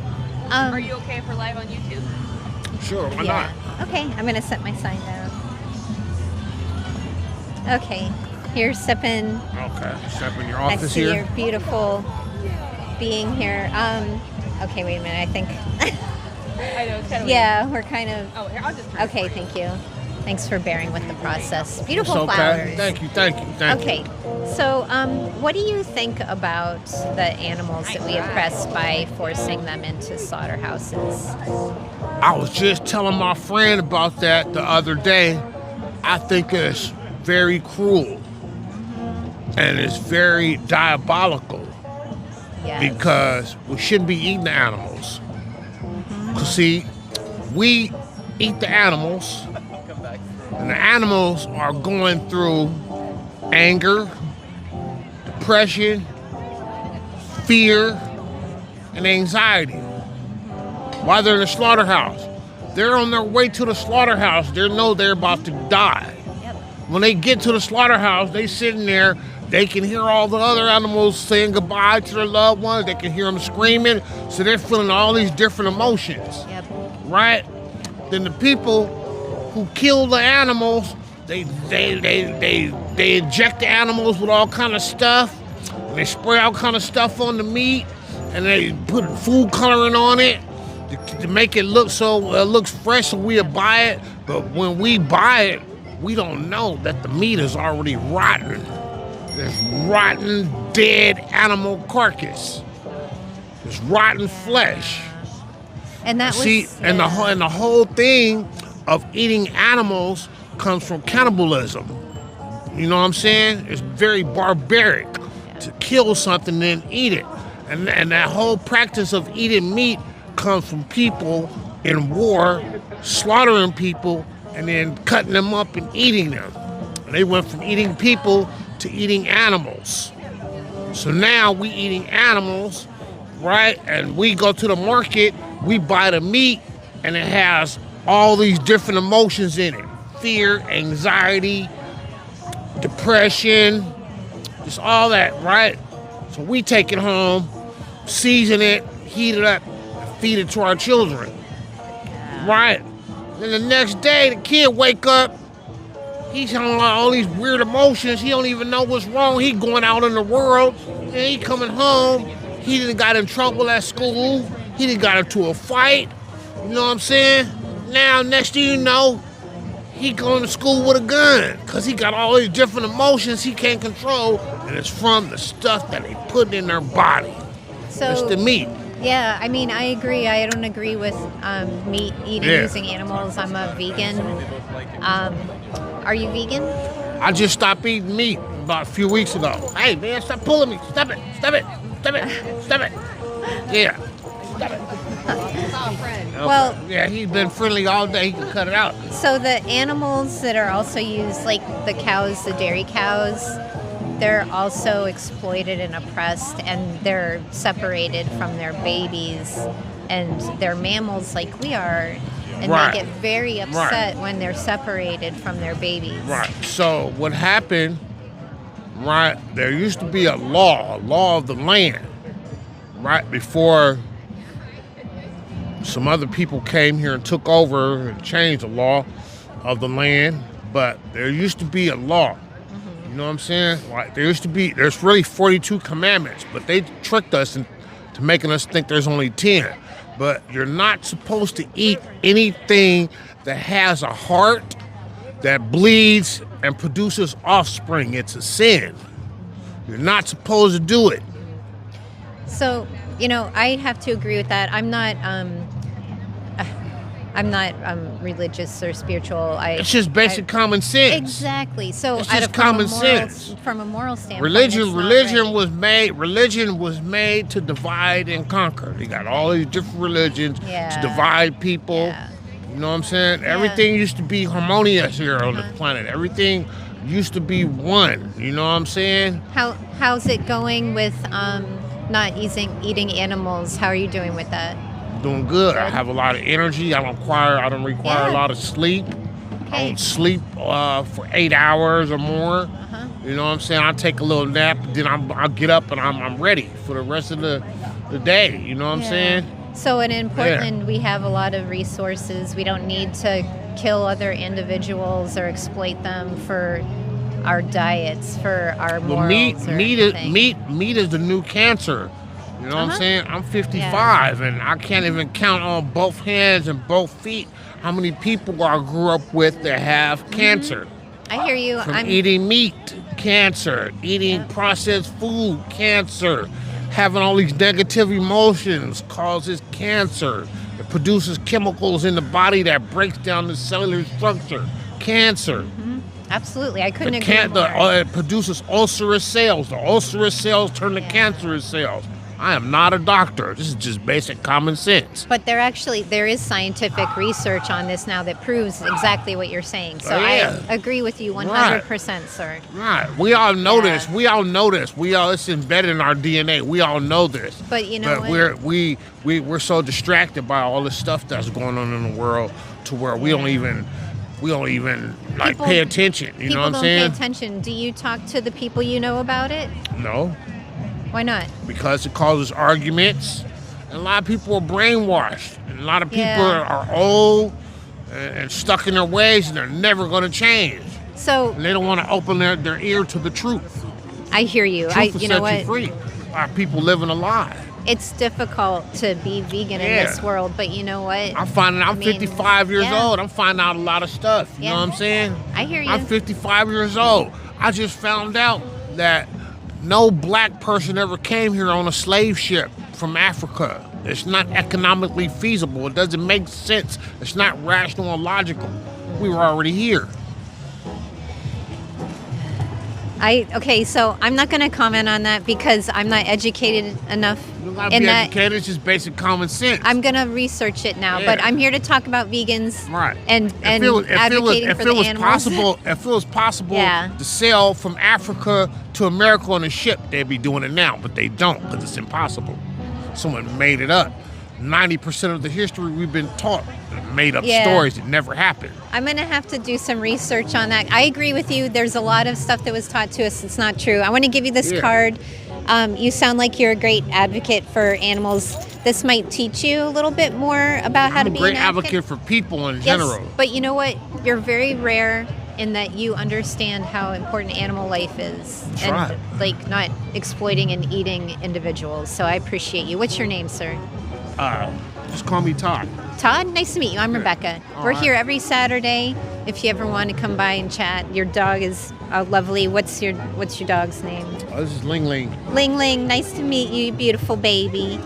about? Are you okay if we're live on YouTube? Sure, why Yeah. Okay, I'm gonna set my sign down. Okay, here's sipping. not? Okay, step in your I office see here. your beautiful being here. Okay, wait a minute. I think. I know, it's kind of Yeah, we're kind of. Oh, here, I'll just turn it Okay, for you. thank you. Thanks for bearing with the process. Beautiful It's okay. flowers. Thank you. Okay, so what do you think about the animals that we oppress by forcing them into slaughterhouses? I was just telling my friend about that the other day. I think it's very cruel and it's very diabolical Yes. because we shouldn't be eating the animals. 'Cause see, we eat the animals, and the animals are going through anger, depression, fear, and anxiety while they're in the slaughterhouse. They're on their way to the slaughterhouse. They know they're about to die. Yep. When they get to the slaughterhouse, they sitting there. They can hear all the other animals saying goodbye to their loved ones. They can hear them screaming. So they're feeling all these different emotions, Yep. right? then the people who kill the animals, they inject the animals with all kind of stuff, and they spray all kind of stuff on the meat, and they put food coloring on it to make it look so it looks fresh, so we'll buy it. But when we buy it, we don't know that the meat is already rotten. There's rotten, dead animal carcass. There's rotten flesh. And that See, was and the whole thing of eating animals comes from cannibalism. You know what I'm saying? It's very barbaric to kill something and then eat it. And that whole practice of eating meat comes from people in war slaughtering people and then cutting them up and eating them. And they went from eating people to eating animals. So now we eating animals, right? And we go to the market, we buy the meat, and it has all these different emotions in it. Fear, anxiety, depression, just all that, right? So we take it home, season it, heat it up, feed it to our children, right? Then the next day, the kid wake up, he's having all these weird emotions. He don't even know what's wrong. He going out in the world, and he coming home. He done got in trouble at school. He done got into a fight. You know what I'm saying? Now, next thing you know, he going to school with a gun because he got all these different emotions he can't control, and it's from the stuff that they put in their body. so It's the meat. yeah, I mean, I agree. I don't agree with meat eating using animals. I'm a vegan. Are you vegan? I just stopped eating meat about a few weeks ago. Hey, man, stop pulling me. Stop it. Stop it. Stop it. Stop it. Yeah. Stop it. Well, Yeah, he's been friendly all day. He can cut it out. so the animals that are also used, like the cows, the dairy cows, they're also exploited and oppressed, and they're separated from their babies, and they're mammals like we are, and Right. they get very upset when they're separated from their babies. Right. So what happened, right, there used to be a law of the land, right, before some other people came here and took over and changed the law of the land. But there used to be a law. You know what I'm saying? Like there's really 42 commandments, but they tricked us into making us think there's only 10. But you're not supposed to eat anything that has a heart, that bleeds and produces offspring. It's a sin. You're not supposed to do it. So, I have to agree with that. I'm not religious or spiritual. It's just basic common sense. Exactly. So, It's just common sense. From a moral standpoint, Religion it's not right. Religion was made to divide and conquer. They got all these different religions Yeah. to divide people. Yeah. You know what I'm saying? Everything used to be harmonious here on the planet. Everything used to be one. You know what I'm saying? How's it going with not eating animals? How are you doing with that? Doing good. I have a lot of energy. I don't require Yeah. a lot of sleep. I Okay. don't sleep for 8 hours or more. You know what I'm saying? I take a little nap, then I'll get up and I'm ready for the rest of the day. You know what I'm saying? So, and in Portland, we have a lot of resources. We don't need to kill other individuals or exploit them for our diets, for our morals. Well, or anything. meat is the new cancer. You know what I'm saying? I'm 55 and I can't even count on both hands and both feet how many people I grew up with that have cancer. I hear you. From eating meat, cancer, eating processed food, cancer, having all these negative emotions causes cancer. It produces chemicals in the body that breaks down the cellular structure. Cancer. Absolutely. I couldn't agree more. It produces ulcerous cells. The ulcerous cells turn to cancerous cells. I am not a doctor. This is just basic common sense. But there is scientific research on this now that proves exactly what you're saying. So Yeah. I agree with you 100%, sir. Right. We all know this. We all know this. It's embedded in our DNA. We all know this. But you know But what? we're so distracted by all the stuff that's going on in the world to where we don't even People- pay attention. You know what I'm People saying? don't pay attention. Do you talk to the people you know about it? No. Why not? Because it causes arguments. And a lot of people are brainwashed. And a lot of people Yeah. are old and stuck in their ways, and they're never going to change. So And they don't want to open their ear to the truth. I hear you. Truth will You know set you what? free. Our people living a lie. It's difficult to be vegan in Yeah. this world, but you know what? I'm finding I'm I mean, 55 years yeah. old. I'm finding out a lot of stuff. You Yeah. know what I'm saying? I hear you. I'm 55 years old. I just found out that no black person ever came here on a slave ship from Africa. It's not economically feasible. It doesn't make sense. It's not rational or logical. We were already here. Okay, so I'm not going to comment on that because I'm not educated enough You gotta in be that. educated. It's just basic common sense. I'm going to research it now, but Yeah. I'm here to talk about vegans Right. and advocating for the animals. If it was possible Yeah. to sail from Africa to America on a ship, they'd be doing it now, but they don't because it's impossible. Someone made it up. 90% of the history we've been taught are made up Yeah. stories that never happened. I'm going to have to do some research on that. I agree with you. There's a lot of stuff that was taught to us that's not true. I want to give you this Yeah. card. You sound like you're a great advocate for animals. This might teach you a little bit more about how I'm to a be great an advocate for people in Yes, general. but you know what? You're very rare in that you understand how important animal life is. That's and right. like not exploiting and eating individuals. So I appreciate you. What's your name, sir? Just call me Todd. Todd, nice to meet you. I'm Rebecca. We're right. here every Saturday. If you ever want to come by and chat, your dog is lovely. What's your dog's name? Oh, this is Ling Ling. Ling Ling. Nice to meet you, beautiful baby.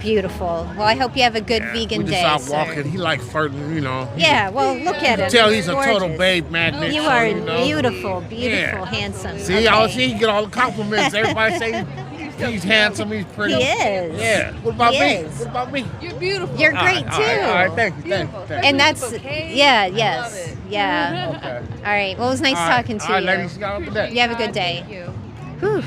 Beautiful. Well, I hope you have a good vegan we just day, out sir. walking. He like flirting, you know. Yeah. Well, look at him. Tell he's a Gorgeous. total babe magnet. You so, are you know. beautiful, beautiful, Yeah. handsome. See, y'all Okay. see, he get all the compliments. Everybody say he's handsome, he's pretty. He is. Yeah. What about He me? is. What about me? You're beautiful. You're All great right, too. All right, thank you, thank you. And that's bouquet. yeah, I yes, love it. yeah. Okay. All right. Well, it was nice All right, talking to all right, you. ladies, you got a good day. You have a good day. Thank you. Whew.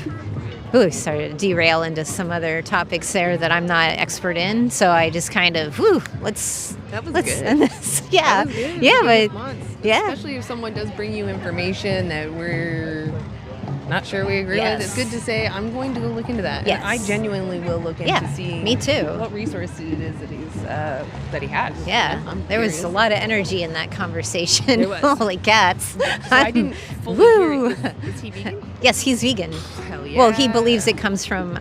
Ooh, started to derail into some other topics there that I'm not expert in. So I just kind of, let's good. end this. Yeah, That was good. yeah, Good but response. yeah. Especially if someone does bring you information that we're not sure we agree Yes. with. It's good to say, I'm going to go look into that. Yes. And I genuinely will look into Yeah, seeing me too. what resources it is that he has. Yeah, I'm there was curious. a lot of energy in that conversation. There was. Holy cats! So I didn't fully Woo! hear it. Is he vegan? Yes, he's vegan. Hell Well, he yeah. believes it comes from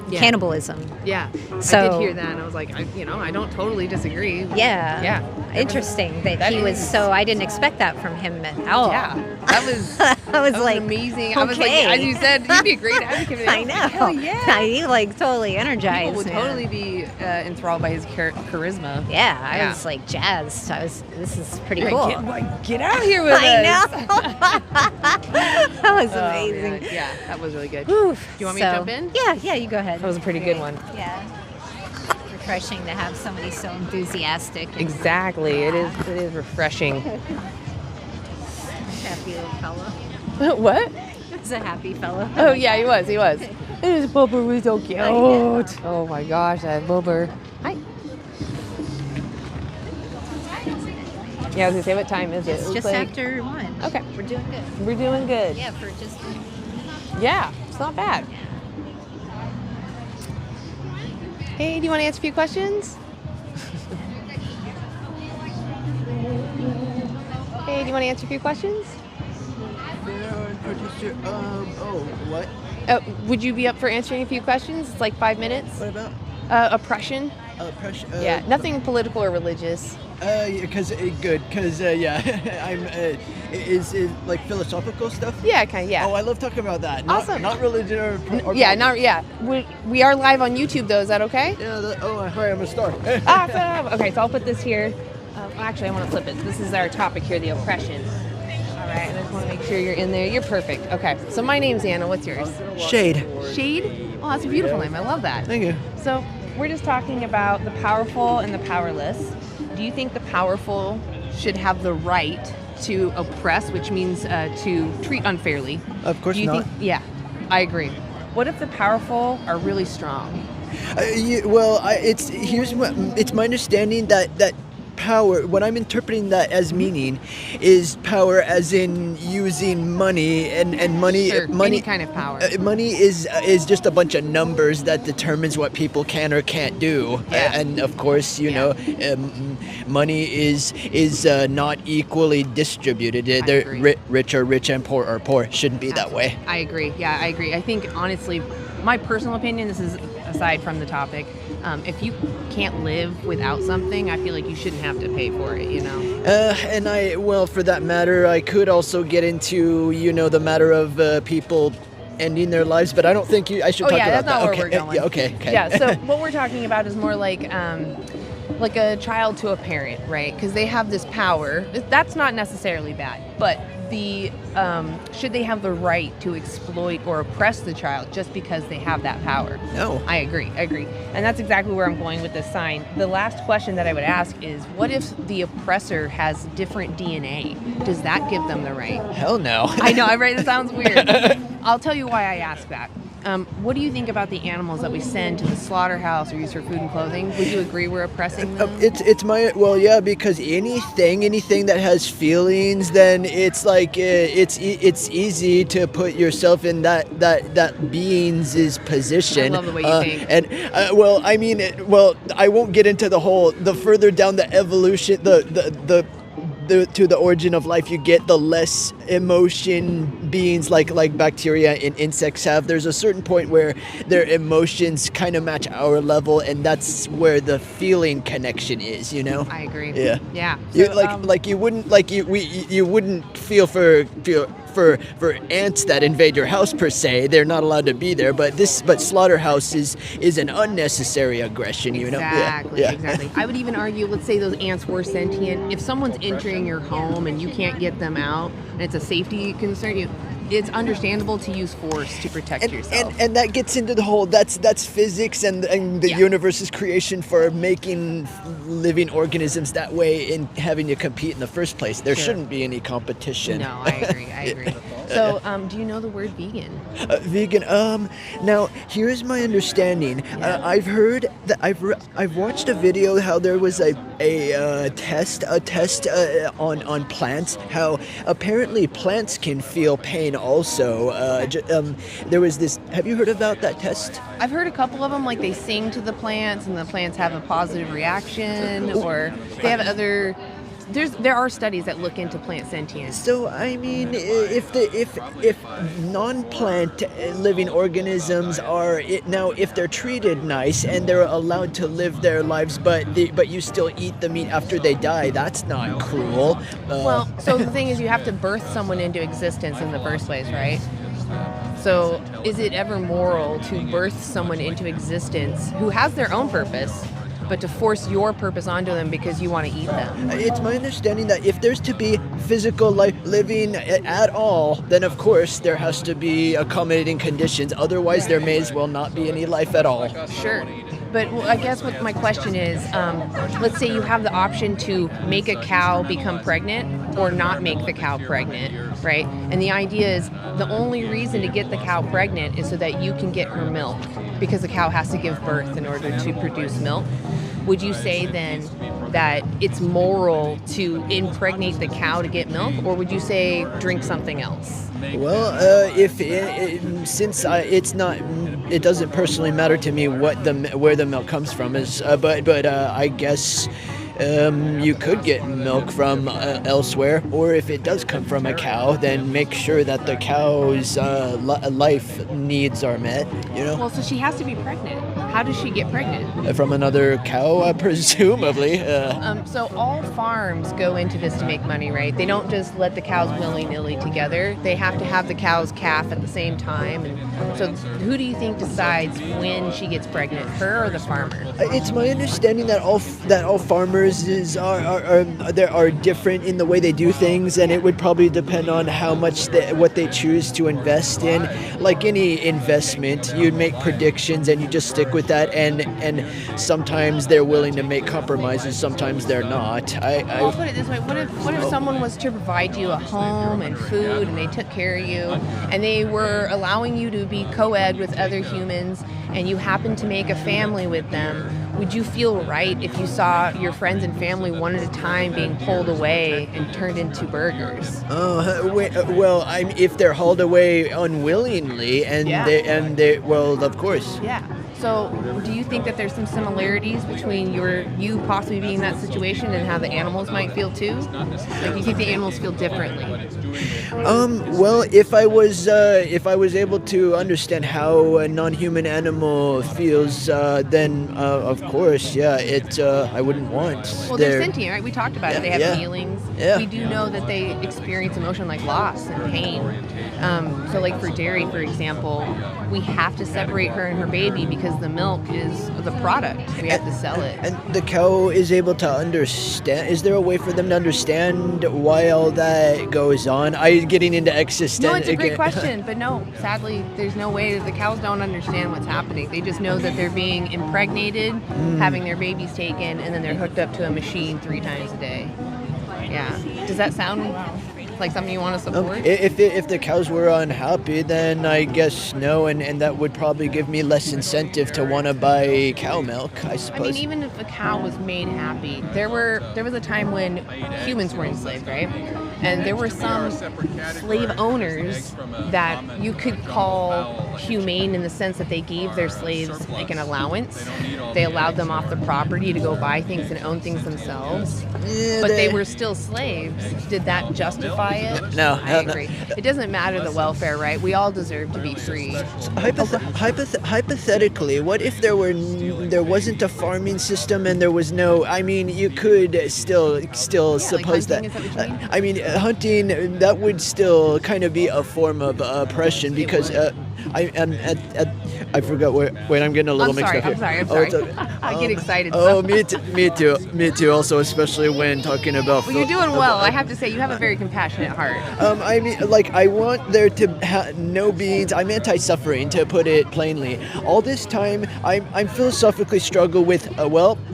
Yeah. cannibalism. Yeah. I So- did hear that and I was like, I don't totally disagree. Yeah. Yeah. Interesting that That he was is- so. I didn't expect that from him at all. Yeah. That was I was that like, amazing. I was like, okay. as you said, you'd be a great advocate. I know. Hell yeah. You like totally People energized. would man. totally be enthralled by his charisma. Yeah, I Yeah. was like jazzed. This is pretty Like, cool. Get out of here with I us. know. that was Oh, amazing. man. Yeah, that was really good. Whew. Do you want me to jump in? Yeah, you go ahead. That was a pretty good one. Yeah. Refreshing to have somebody so enthusiastic. and Exactly. It is refreshing. happy little fellow. What? He's a happy fellow. Oh yeah, he was. His boober was so cute. I know. Oh my gosh, that boober. Hi. Yeah, I was gonna say, what time is it? It's It just looks after 1. Okay. We're doing good. We're doing good. Yeah, for just. Yeah, it's not bad. Hey, do you want to answer a few questions? Hey, do you want to answer a few questions? What? Would you be up for answering a few questions? It's like 5 minutes. What about? Oppression. Pressure? Yeah, nothing political or religious. Because yeah, I'm. Is it like philosophical stuff? Yeah, kind of. Yeah. Oh, I love talking about that. Not, Awesome. Not religion or Yeah, not yeah. We are live on YouTube though. Is that okay? Yeah. Hi, I'm a star. Awesome. Okay, so I'll put this here. Actually, I want to flip it. This is our topic here, the oppression. All right, and I just want to make sure you're in there. You're perfect. Okay, so my name's Anna. What's yours? Shade. Shade. Oh, that's a beautiful name. I love that. Thank you. So we're just talking about the powerful and the powerless. Do you think the powerful should have the right to oppress, which means to treat unfairly? Of course Do you not. think? Yeah, I agree. What if the powerful are really strong? It's my understanding that power, what I'm interpreting that as meaning is power as in using money and money. Sure, money any kind of power. Money is just a bunch of numbers that determines what people can or can't do. Yeah. And of course, money is not equally distributed. They're agree. rich are rich and poor are poor. Shouldn't be that way. I agree. Yeah, I agree. I think, honestly, my personal opinion, this is aside from the topic, if you can't live without something, I feel like you shouldn't have to pay for it, And for that matter, I could also get into, the matter of people ending their lives, but I don't think I should talk about that's not that. where we're going. Okay. Yeah, so what we're talking about is more like a child to a parent, right? Because they have this power. That's not necessarily bad, but should they have the right to exploit or oppress the child just because they have that power? No. I agree. And that's exactly where I'm going with this sign. The last question that I would ask is, what if the oppressor has different DNA? Does that give them the right? Hell no. I know, right? It sounds weird. I'll tell you why I ask that. What do you think about the animals that we send to the slaughterhouse or use for food and clothing? Would you agree we're oppressing them? Because anything that has feelings, then it's like it's easy to put yourself in that being's position. I love the way you think. And I won't get into the further down the evolution, to the origin of life you get, the less emotion beings like bacteria and insects have. There's a certain point where their emotions kind of match our level, and that's where the feeling connection is. I agree. Yeah. So, You wouldn't feel for ants that invade your house per se. They're not allowed to be there, but slaughterhouse is an unnecessary aggression. Exactly. Yeah. Exactly. I would even argue, let's say those ants were sentient. If someone's entering your home and you can't get them out, and it's a safety concern, it's understandable to use force to protect yourself. And that gets into the whole that's physics and the universe's creation for making living organisms that way and having to compete in the first place. There shouldn't be any competition. No, I agree. So, do you know the word vegan? Vegan. Now here's my understanding. I've heard that I've watched a video how there was a test on plants. How apparently plants can feel pain also. There was this. Have you heard about that test? I've heard a couple of them, like they sing to the plants and the plants have a positive reaction, or they have other. There are studies that look into plant sentience. So I mean, if non-plant living organisms if they're treated nice and they're allowed to live their lives, but you still eat the meat after they die, that's not cruel. So the thing is, you have to birth someone into existence in the first place, right? So is it ever moral to birth someone into existence who has their own purpose, but to force your purpose onto them because you want to eat them? It's my understanding that if there's to be physical life living at all, then of course there has to be accommodating conditions. Otherwise, there may as well not be any life at all. Sure. But I guess what my question is, let's say you have the option to make a cow become pregnant or not make the cow pregnant, right? And the idea is the only reason to get the cow pregnant is so that you can get her milk, because the cow has to give birth in order to produce milk. Would you say then that it's moral to impregnate the cow to get milk, or would you say drink something else? Well, it doesn't personally matter to me where the milk comes from. But I guess you could get milk from elsewhere, or if it does come from a cow, then make sure that the cow's life needs are met. Well, so she has to be pregnant. How does she get pregnant? From another cow, presumably. So all farms go into this to make money, right? They don't just let the cows willy-nilly together. They have to have the cow's calf at the same time. And so who do you think decides when she gets pregnant, her or the farmer? It's my understanding that all farmers are different in the way they do things, and it would probably depend on how much what they choose to invest in. Like any investment, you make predictions and you just stick with that, and sometimes they're willing to make compromises, sometimes they're not. I'll put it this way: what if someone was to provide you a home and food, and they took care of you, and they were allowing you to be co-ed with other humans, and you happened to make a family with them? would you feel right if you saw your friends and family one at a time being pulled away and turned into burgers? Well, if they're hauled away unwillingly, and they, well, of course. Yeah. So, do you think that there's some similarities between you possibly being in that situation and how the animals might feel too? Like, do you think the animals feel differently? Well, if I was able to understand how a non-human animal feels, then of course, yeah, I wouldn't want. Well, they're sentient, right? We talked about it. They have feelings. Yeah. We do know that they experience emotion like loss and pain. So, like for dairy, for example, we have to separate her and her baby because the milk is the product. We have to sell it. And the cow is able to understand. Is there a way for them to understand why all that goes on? Are you getting into existential? No, it's a great question, but no, sadly, there's no way that the cows don't understand what's happening. They just know that they're being impregnated, having their babies taken, and then they're hooked up to a machine 3 times a day. Yeah. Does that sound like something you want to support? If the cows were unhappy, then I guess no, and that would probably give me less incentive to want to buy cow milk, I suppose. I mean, even if a cow was made happy, there was a time when humans were enslaved, right? And there were some slave owners that you could call humane in the sense that they gave their slaves like an allowance. They allowed them off the property to go buy things and own things themselves. But they were still slaves. Did that justify it? No. I agree. It doesn't matter the welfare, right? We all deserve to be free. Hypothetically, what if there wasn't a farming system and there was no? I mean, you could still suppose like hunting, is that what you mean? I mean, hunting, that would still kind of be a form of oppression because I forgot wait, I'm getting a little mixed up here. I'm sorry. I get excited. Oh, me too. Also, especially when talking about. Well, you're doing well. I have to say, you have a very compassionate heart. I mean, like, I want there to no beings. I'm anti-suffering, to put it plainly. All this time, I'm philosophically struggle with.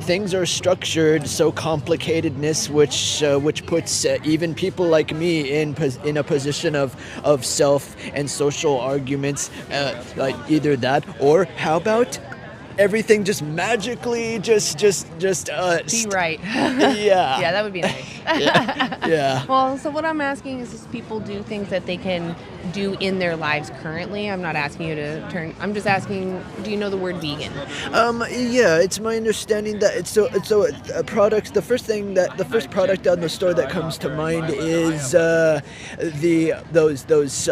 Things are structured so complicatedness, which puts even people like me in a position of self and social arguments, like either that or how about everything just magically just be right. Yeah. Yeah, that would be nice. Yeah. Well, so what I'm asking is people do things that they can do in their lives currently. I'm not asking you to turn. I'm just asking, do you know the word vegan? Yeah, it's my understanding that it's products. The first product on the store that comes to mind is those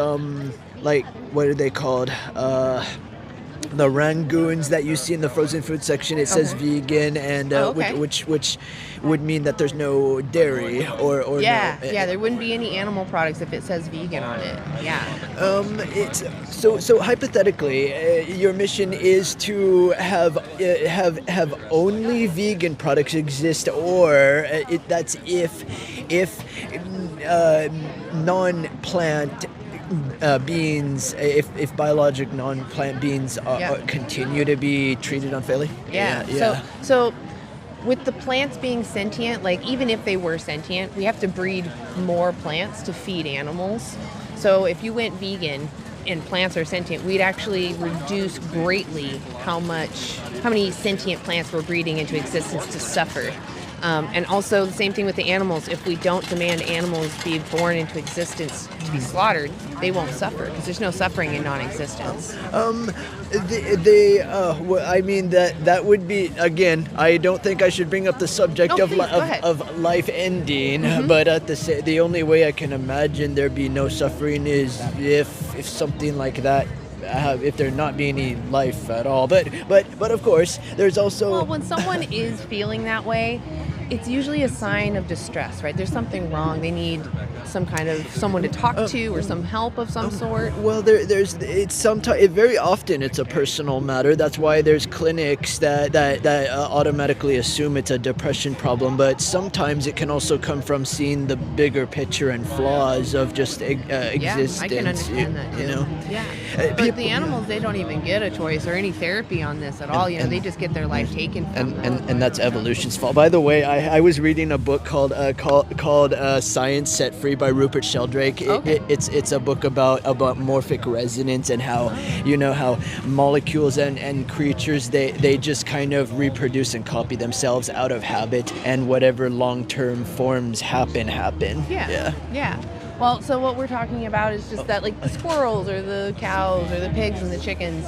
like, what are they called? The rangoons that you see in the frozen food section. It says vegan, and which would mean that there's no dairy or there wouldn't be any animal products if it says vegan on it. Yeah. It's so hypothetically, your mission is to have only vegan products exist, or that's if non-plant beings, if biologic non-plant beings continue to be treated unfairly. Yeah. So with the plants being sentient, like even if they were sentient, we have to breed more plants to feed animals. So if you went vegan and plants are sentient, we'd actually reduce greatly how many sentient plants we're breeding into existence to suffer. And also the same thing with the animals. If we don't demand animals be born into existence to be slaughtered, they won't suffer because there's no suffering in non-existence. I mean that would be, again, I don't think I should bring up the subject of life ending, but the only way I can imagine there be no suffering is if something like that. If there not be any life at all, but of course there's also when someone is feeling that way, it's usually a sign of distress, right? There's something wrong. They need some kind of someone to talk to or some help of some sort. Well, very often it's a personal matter. That's why there's clinics that automatically assume it's a depression problem. But sometimes it can also come from seeing the bigger picture and flaws of just existence. I can understand that too. You know? Yeah. But the animals, they don't even get a choice or any therapy on this at all. They just get their life taken from them. And that's evolution's fault. By the way, I was reading a book called Science Set Free by Rupert Sheldrake. It's a book about morphic resonance and how how molecules and creatures they just kind of reproduce and copy themselves out of habit, and whatever long-term forms happen. Yeah. Well, so what we're talking about is just that, like, the squirrels or the cows or the pigs and the chickens,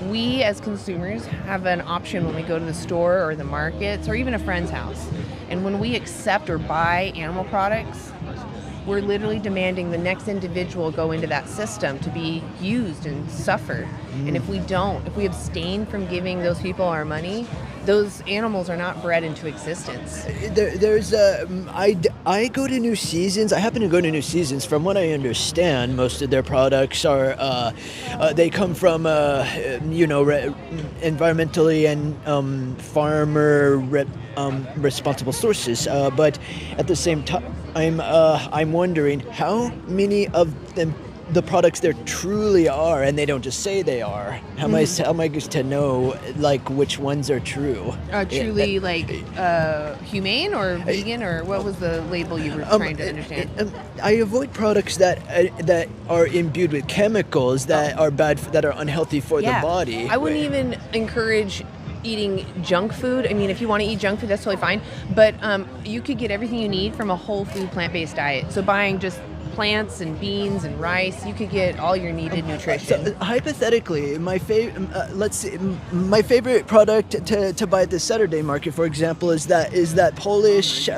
we as consumers have an option when we go to the store or the markets or even a friend's house. And when we accept or buy animal products, we're literally demanding the next individual go into that system to be used and suffer. And if we abstain from giving those people our money, those animals are not bred into existence. I go to New Seasons. I happen to go to New Seasons. From what I understand, most of their products are they come from environmentally and farmer responsible sources. But at the same time, I'm wondering how many of them the products there truly are, and they don't just say they are. How am I to know like which ones are true? Truly, humane or vegan, or what was the label you were trying to understand? I avoid products that are imbued with chemicals that are bad, that are unhealthy for the body. I wouldn't even encourage eating junk food. I mean, if you want to eat junk food, that's totally fine. But you could get everything you need from a whole food plant-based diet. So buying just plants and beans and rice, you could get all your needed nutrition. So, hypothetically, my favorite product to buy at the Saturday market, for example, is that Polish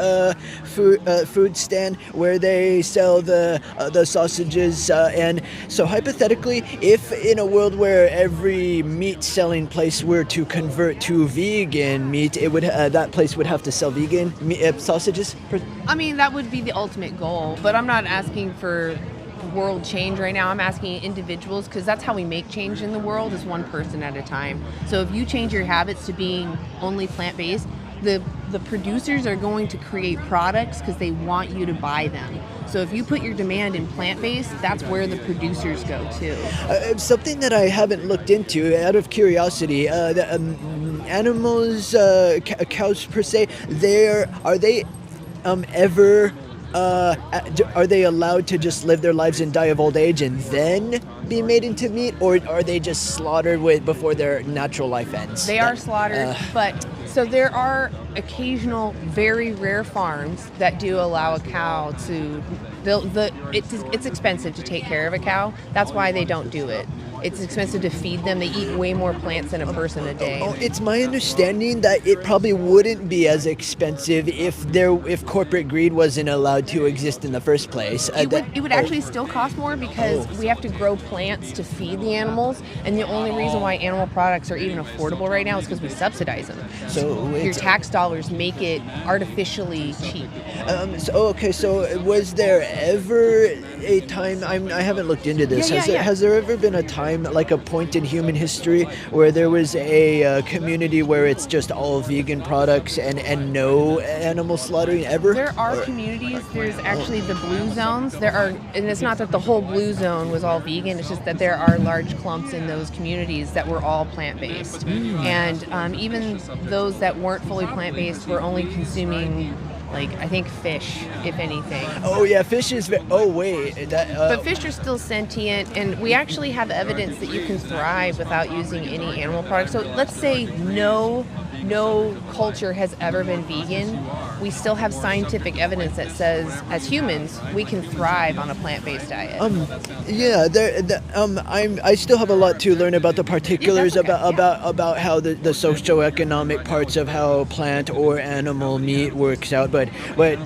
food stand where they sell the sausages. And so hypothetically, if in a world where every meat selling place were to convert to vegan meat, it would that place would have to sell vegan sausages. I mean, that would be the ultimate goal, but I'm not asking for world change right now. I'm asking individuals, because that's how we make change in the world, is one person at a time. So if you change your habits to being only plant-based, the producers are going to create products because they want you to buy them. So if you put your demand in plant-based, that's where the producers go to. Something that I haven't looked into, out of curiosity, animals, cows per se, are they allowed to just live their lives and die of old age and then be made into meat, or are they just slaughtered before their natural life ends? They are slaughtered, but so there are occasional, very rare farms that do allow a cow to. It's expensive to take care of a cow. That's why they don't do it. It's expensive to feed them. They eat way more plants than a person a day. It's my understanding that it probably wouldn't be as expensive if corporate greed wasn't allowed to exist in the first place. It would actually still cost more because we have to grow plants to feed the animals, and the only reason why animal products are even affordable right now is because we subsidize them. So your tax dollars make it artificially cheap. So was there ever a time? I haven't looked into this. Has there ever been a time, like a point in human history, where there was a community where it's just all vegan products and no animal slaughtering ever? There are communities. There's actually the blue zones. And it's not that the whole blue zone was all vegan. It's just that there are large clumps in those communities that were all plant-based. And even those that weren't fully plant-based were only consuming, I think fish, if anything. Oh yeah, fish is. But fish are still sentient, and we actually have evidence that you can thrive without using any animal products. So let's say no culture has ever been vegan. We still have scientific evidence that says, as humans, we can thrive on a plant-based diet. I still have a lot to learn about the particulars about how the socioeconomic parts of how plant or animal meat works out. But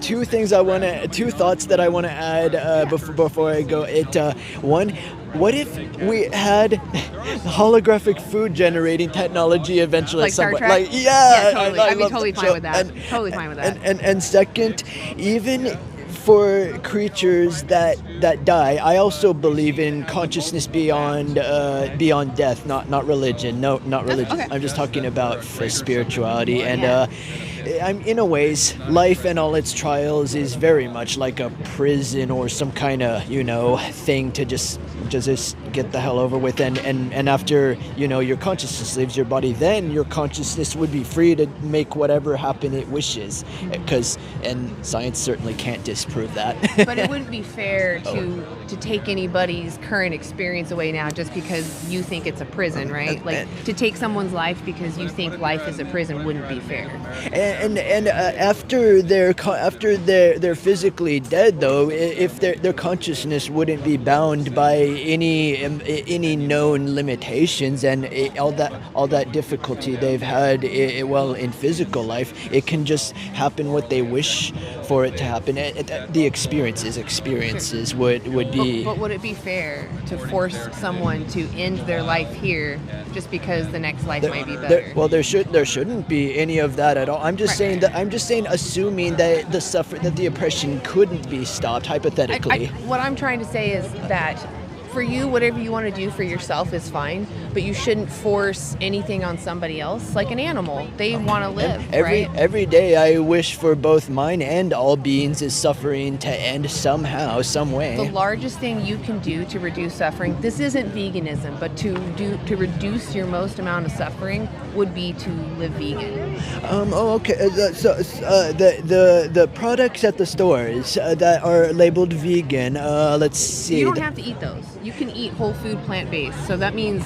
two thoughts that I want to add before I go. One. What if we had holographic food generating technology eventually? Like Star Trek? Totally. I'd be totally fine with that. And second, even for creatures that that die. I also believe in consciousness beyond death, not religion. No, not religion. okay. I'm just talking about for spirituality. And I'm in a ways, life and all its trials is very much like a prison or some kind of thing to just get the hell over with. And after your consciousness leaves your body, then your consciousness would be free to make whatever happen it wishes. And science certainly can't disprove that. But it wouldn't be fair to take anybody's current experience away now just because you think it's a prison, right? Like to take someone's life because you think life is a prison wouldn't be fair. And after they're physically dead, though, if their consciousness wouldn't be bound by any known limitations and all that difficulty they've had in physical life, it can just happen what they wish for it to happen. The experiences would be. But would it be fair to force someone to end their life here just because the next life might be better? There shouldn't be any of that at all. I'm just saying assuming that the oppression couldn't be stopped hypothetically. What I'm trying to say is that for you, whatever you want to do for yourself is fine, but you shouldn't force anything on somebody else. Like an animal, they want to live. Every day I wish for both mine and all beings' suffering to end somehow, some way. The largest thing you can do to reduce suffering, this isn't veganism, but to reduce your most amount of suffering would be to live vegan. Okay. The products at the stores that are labeled vegan, let's see. You don't have to eat those. You can eat whole food, plant-based. So that means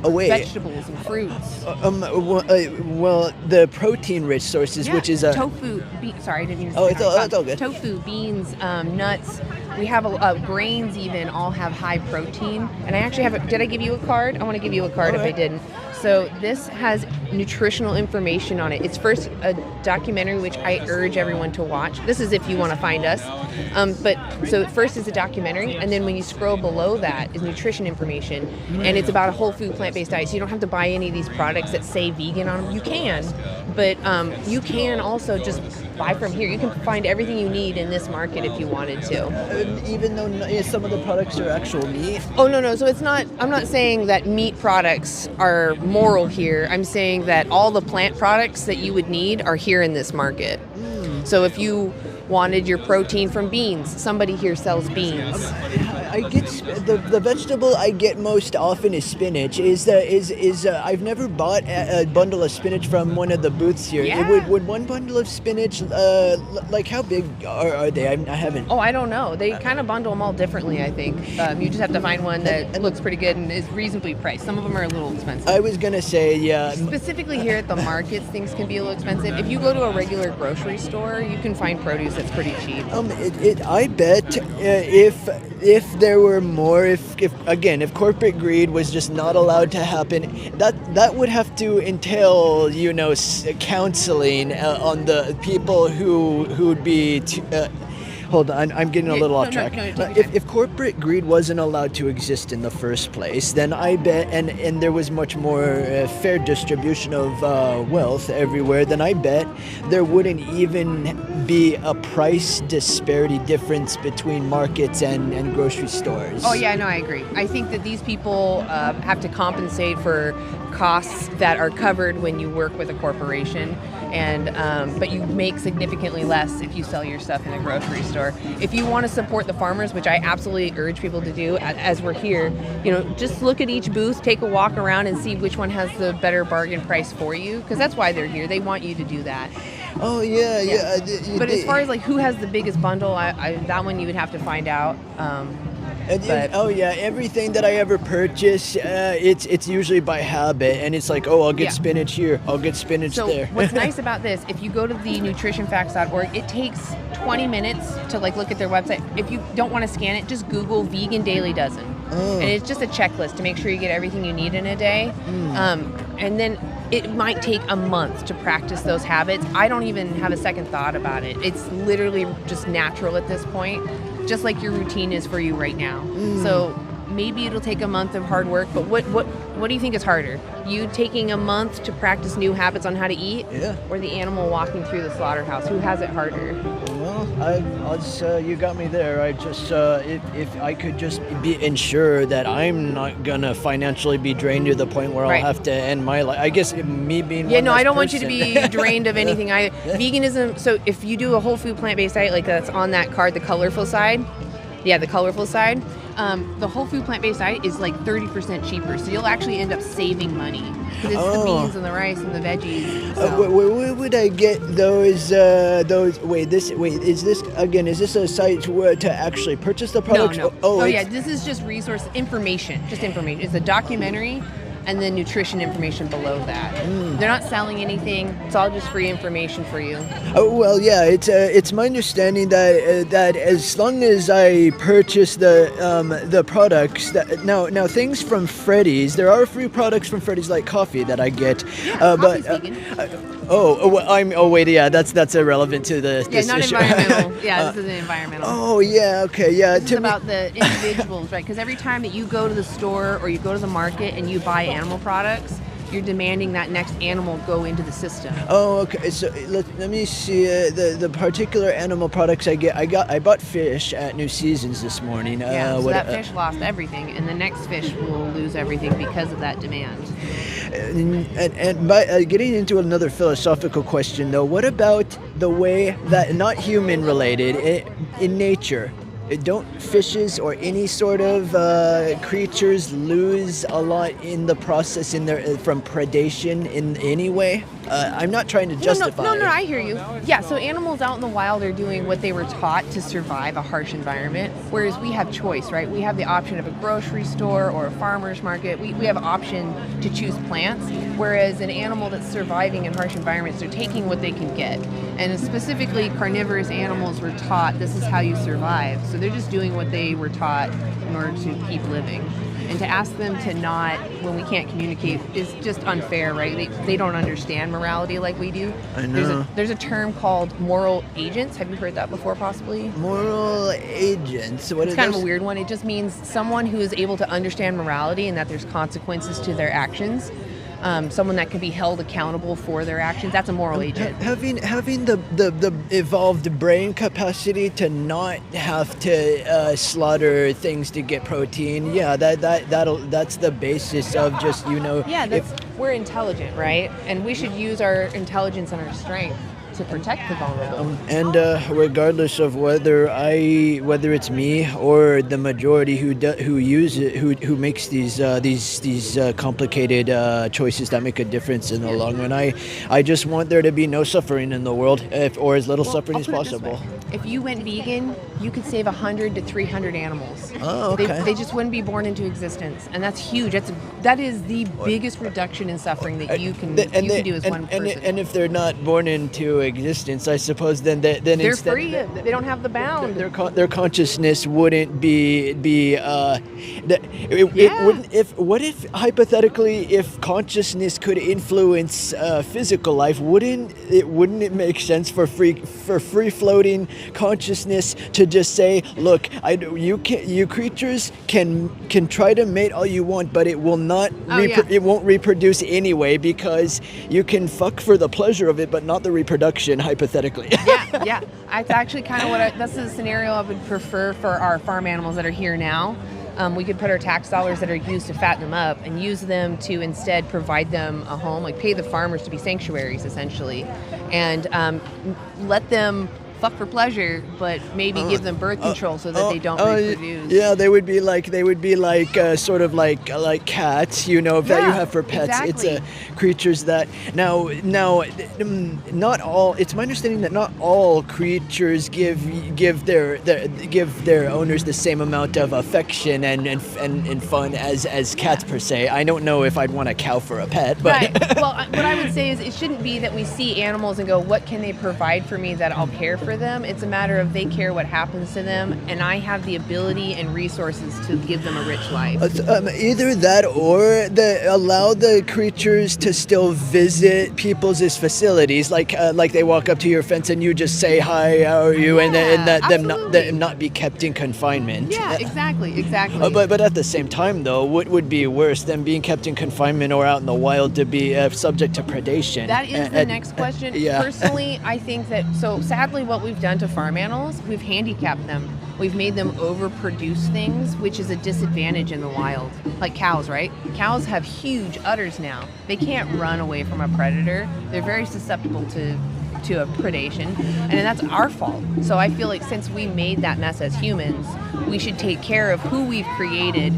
vegetables and fruits. Well, the protein-rich sources, which is tofu. Sorry, I didn't mean to. Oh, it's all good. Tofu, beans, nuts. We have grains. Even all have high protein. And I actually have. Did I give you a card? I want to give you a card if I didn't. So this has nutritional information on it. It's first a documentary, which I urge everyone to watch. This is if you want to find us. But so first is a documentary, and then when you scroll below that is nutrition information, and it's about a whole food plant-based diet. So you don't have to buy any of these products that say vegan on them. You can, but you can also just buy from here. You can find everything you need in this market if you wanted to. Even though some of the products are actual meat. Oh no. So it's not. I'm not saying that meat products are moral here. I'm saying that all the plant products that you would need are here in this market. So if you wanted your protein from beans, somebody here sells beans. I get the vegetable I get most often is spinach. I've never bought a bundle of spinach from one of the booths here. Yeah. Would one bundle of spinach like how big are they? I haven't. Oh, I don't know. They kind of bundle them all differently. I think you just have to find one that looks pretty good and is reasonably priced. Some of them are a little expensive. I was gonna say Specifically here at the markets, things can be a little expensive. If you go to a regular grocery store, you can find produce that's pretty cheap. I bet if there were more, if corporate greed was just not allowed to happen, that would have to entail counseling on the people who would be. Hold on, I'm getting a little off track. If corporate greed wasn't allowed to exist in the first place, then I bet, and there was much more fair distribution of wealth everywhere, then I bet there wouldn't even be a price disparity difference between markets and grocery stores. Oh yeah, no, I agree. I think that these people have to compensate for costs that are covered when you work with a corporation, and but you make significantly less if you sell your stuff in a grocery store. If you want to support the farmers, which I absolutely urge people to do as we're here, just look at each booth, take a walk around and see which one has the better bargain price for you, because that's why they're here. They want you to do that. Oh yeah. But as far as like who has the biggest bundle, that one you would have to find out. Everything that I ever purchase, it's usually by habit, and it's like, I'll get spinach here, I'll get spinach there. What's nice about this, if you go to the nutritionfacts.org, it takes 20 minutes to look at their website. If you don't want to scan it, just Google vegan Dailey Dozen. And it's just a checklist to make sure you get everything you need in a day. And then it might take a month to practice those habits. I don't even have a second thought about it. It's literally just natural at this point, just like your routine is for you right now. So maybe it'll take a month of hard work, but what What do you think is harder? You taking a month to practice new habits on how to eat, or the animal walking through the slaughterhouse? Who has it harder? Well, I'll just, you got me there. I just, if I could just ensure that I'm not gonna financially be drained to the point where I'll have to end my life. I guess me being I don't want you to be drained of anything. Veganism. So if you do a whole food plant-based diet like that's on that card, the colorful side. Yeah, the colorful side. The whole food plant-based diet is like 30% cheaper, so you'll actually end up saving money because it's the beans and the rice and the veggies. So. Where would I get those? Is this a site where to actually purchase the products? No. This is just resource information. Just information. It's a documentary. And then nutrition information below that. They're not selling anything. It's all just free information for you. Oh well, yeah. It's my understanding that as long as I purchase the products now things from Freddy's, there are free products from Freddy's like coffee that I get. Coffee's vegan. That's irrelevant to the. Yeah, not issue. environmental. This isn't environmental. Oh yeah, okay, yeah. It's about the individuals, right? Because every time that you go to the store or you go to the market and you buy animal products, you're demanding that next animal go into the system. Oh, okay. So let me see the particular animal products I get. I bought fish at New Seasons this morning. So that fish lost everything, and the next fish will lose everything because of that demand. And by getting into another philosophical question, though, what about the way that not human related in nature? Don't fishes or any sort of creatures lose a lot in the process from predation in any way? I'm not trying to justify. No, I hear you. Yeah, so animals out in the wild are doing what they were taught to survive a harsh environment, whereas we have choice, right? We have the option of a grocery store or a farmer's market. We have option to choose plants, whereas an animal that's surviving in harsh environments, they're taking what they can get. And specifically, carnivorous animals were taught this is how you survive. So they're just doing what they were taught in order to keep living. And to ask them to not, when we can't communicate, is just unfair, right? They don't understand morality like we do. I know. There's a term called moral agents. Have you heard that before, possibly? Moral agents? It's kind of a weird one. It just means someone who is able to understand morality and that there's consequences to their actions. Someone that can be held accountable for their actions. That's a moral agent. Having the evolved brain capacity to not have to slaughter things to get protein. Yeah, that's the basis of just Yeah, we're intelligent, right? And we should use our intelligence and our strength to protect the vulnerable. And regardless of whether it's me or the majority who use it, who makes these complicated choices that make a difference in the long run, I just want there to be no suffering in the world, or as little suffering as possible. If you went vegan, you could save 100 to 300 animals. Oh, okay. They just wouldn't be born into existence, and that's huge. That is the biggest reduction in suffering that you can do as one person. And if they're not born into existence, I suppose then they're instead, free. They don't have the bound. Their consciousness wouldn't be what if hypothetically if consciousness could influence physical life, wouldn't it make sense for free floating consciousness to just say, look, you creatures can try to mate all you want, but it will not it won't reproduce anyway, because you can fuck for the pleasure of it but not the reproduction, hypothetically. yeah It's actually kind of that's the scenario I would prefer for our farm animals that are here now. We could put our tax dollars that are used to fatten them up and use them to instead provide them a home, like pay the farmers to be sanctuaries essentially, and let them fuck for pleasure, but maybe give them birth control so that they don't reproduce. Yeah, they would be like sort of like cats, that you have for pets. Exactly. It's creatures that now not all. It's my understanding that not all creatures give their owners the same amount of affection and fun as cats per se. I don't know if I'd want a cow for a pet, but right. Well, what I would say is it shouldn't be that we see animals and go, what can they provide for me that I'll care for for them. It's a matter of they care what happens to them, and I have the ability and resources to give them a rich life. Either that or allow the creatures to still visit people's facilities, like they walk up to your fence and you just say hi, how are you, and that them not be kept in confinement. Yeah, exactly. But at the same time, though, what would be worse than being kept in confinement or out in the wild to be subject to predation? That is the next question. Yeah. Personally, I think that, so sadly what we've done to farm animals, we've handicapped them. We've made them overproduce things, which is a disadvantage in the wild. Like cows, right? Cows have huge udders now. They can't run away from a predator. They're very susceptible to a predation, and that's our fault. So I feel like since we made that mess as humans, we should take care of who we've created,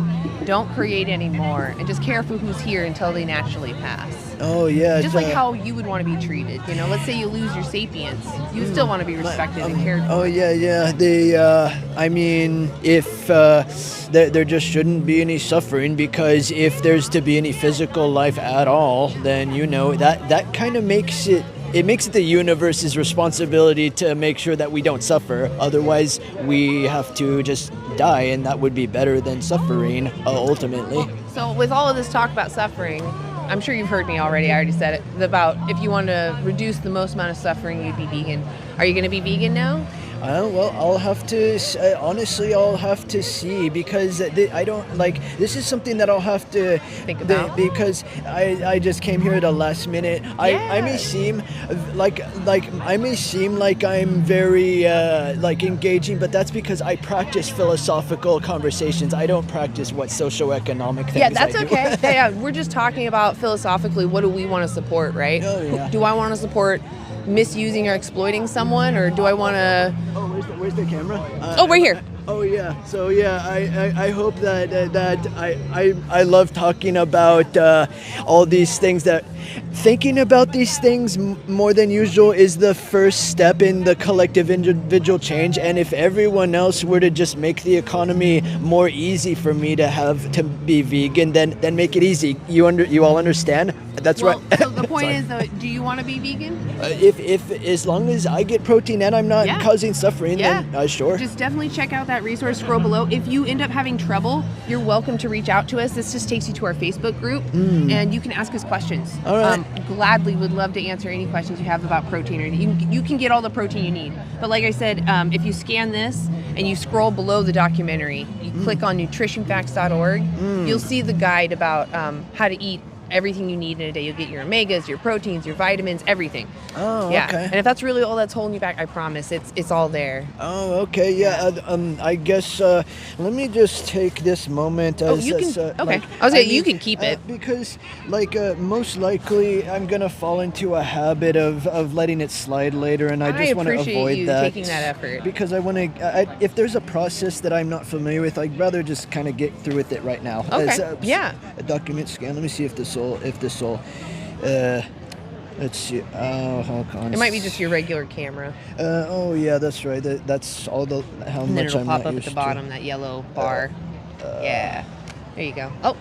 don't create anymore, and just care for who's here until they naturally pass. Oh yeah. Just like how you would want to be treated. You know, let's say you lose your sapience, you still want to be respected and cared for. Oh yeah. I mean, if there just shouldn't be any suffering, because if there's to be any physical life at all, then that kind of makes it. It makes it the universe's responsibility to make sure that we don't suffer. Otherwise, we have to just die, and that would be better than suffering, ultimately. So with all of this talk about suffering, I'm sure you've heard me already. I already said it, about if you want to reduce the most amount of suffering, you'd be vegan. Are you going to be vegan now? Well, I'll have to, honestly, I'll have to see, because I don't, like, this is something that I'll have to think about, because I just came here at the last minute. Yeah. I may seem like I'm very engaging, but that's because I practice philosophical conversations. I don't practice socioeconomic things. Yeah, that's I do. okay. Yeah, we're just talking about philosophically, what do we want to support, right? Oh, yeah. Do I want to support misusing or exploiting someone, or do I want to... Oh, where's the camera? Right here. Oh yeah. So yeah, I hope that I love talking about all these things. That thinking about these things more than usual is the first step in the collective individual change. And if everyone else were to just make the economy more easy for me to be vegan, then make it easy. You all understand? That's right. So the point is, though, do you want to be vegan? If as long as I get protein and I'm not causing suffering, then sure. Just definitely check out that resource, scroll below. If you end up having trouble, you're welcome to reach out to us. This just takes you to our Facebook group, and you can ask us questions. All right. Gladly would love to answer any questions you have about protein. Or you can get all the protein you need. But like I said, if you scan this and you scroll below the documentary, you click on nutritionfacts.org, you'll see the guide about how to eat everything you need in a day. You'll get your omegas, your proteins, your vitamins, everything. Oh, yeah. okay. And if that's really all that's holding you back, I promise it's all there. Oh, okay. Yeah. I guess let me just take this moment. As, you can. okay. You can keep it, because most likely I'm gonna fall into a habit of letting it slide later, and I just want to avoid that. I appreciate you taking that effort, because I want to. If there's a process that I'm not familiar with, I'd rather just kind of get through with it right now. Okay. Yeah. A document scan. Let me see if this will. Let's see. Hold on. It might be just your regular camera. Oh yeah, that's right. That's all the how and much then it'll I'm pop not up at used the bottom, to. that yellow bar. Yeah. There you go. Oh,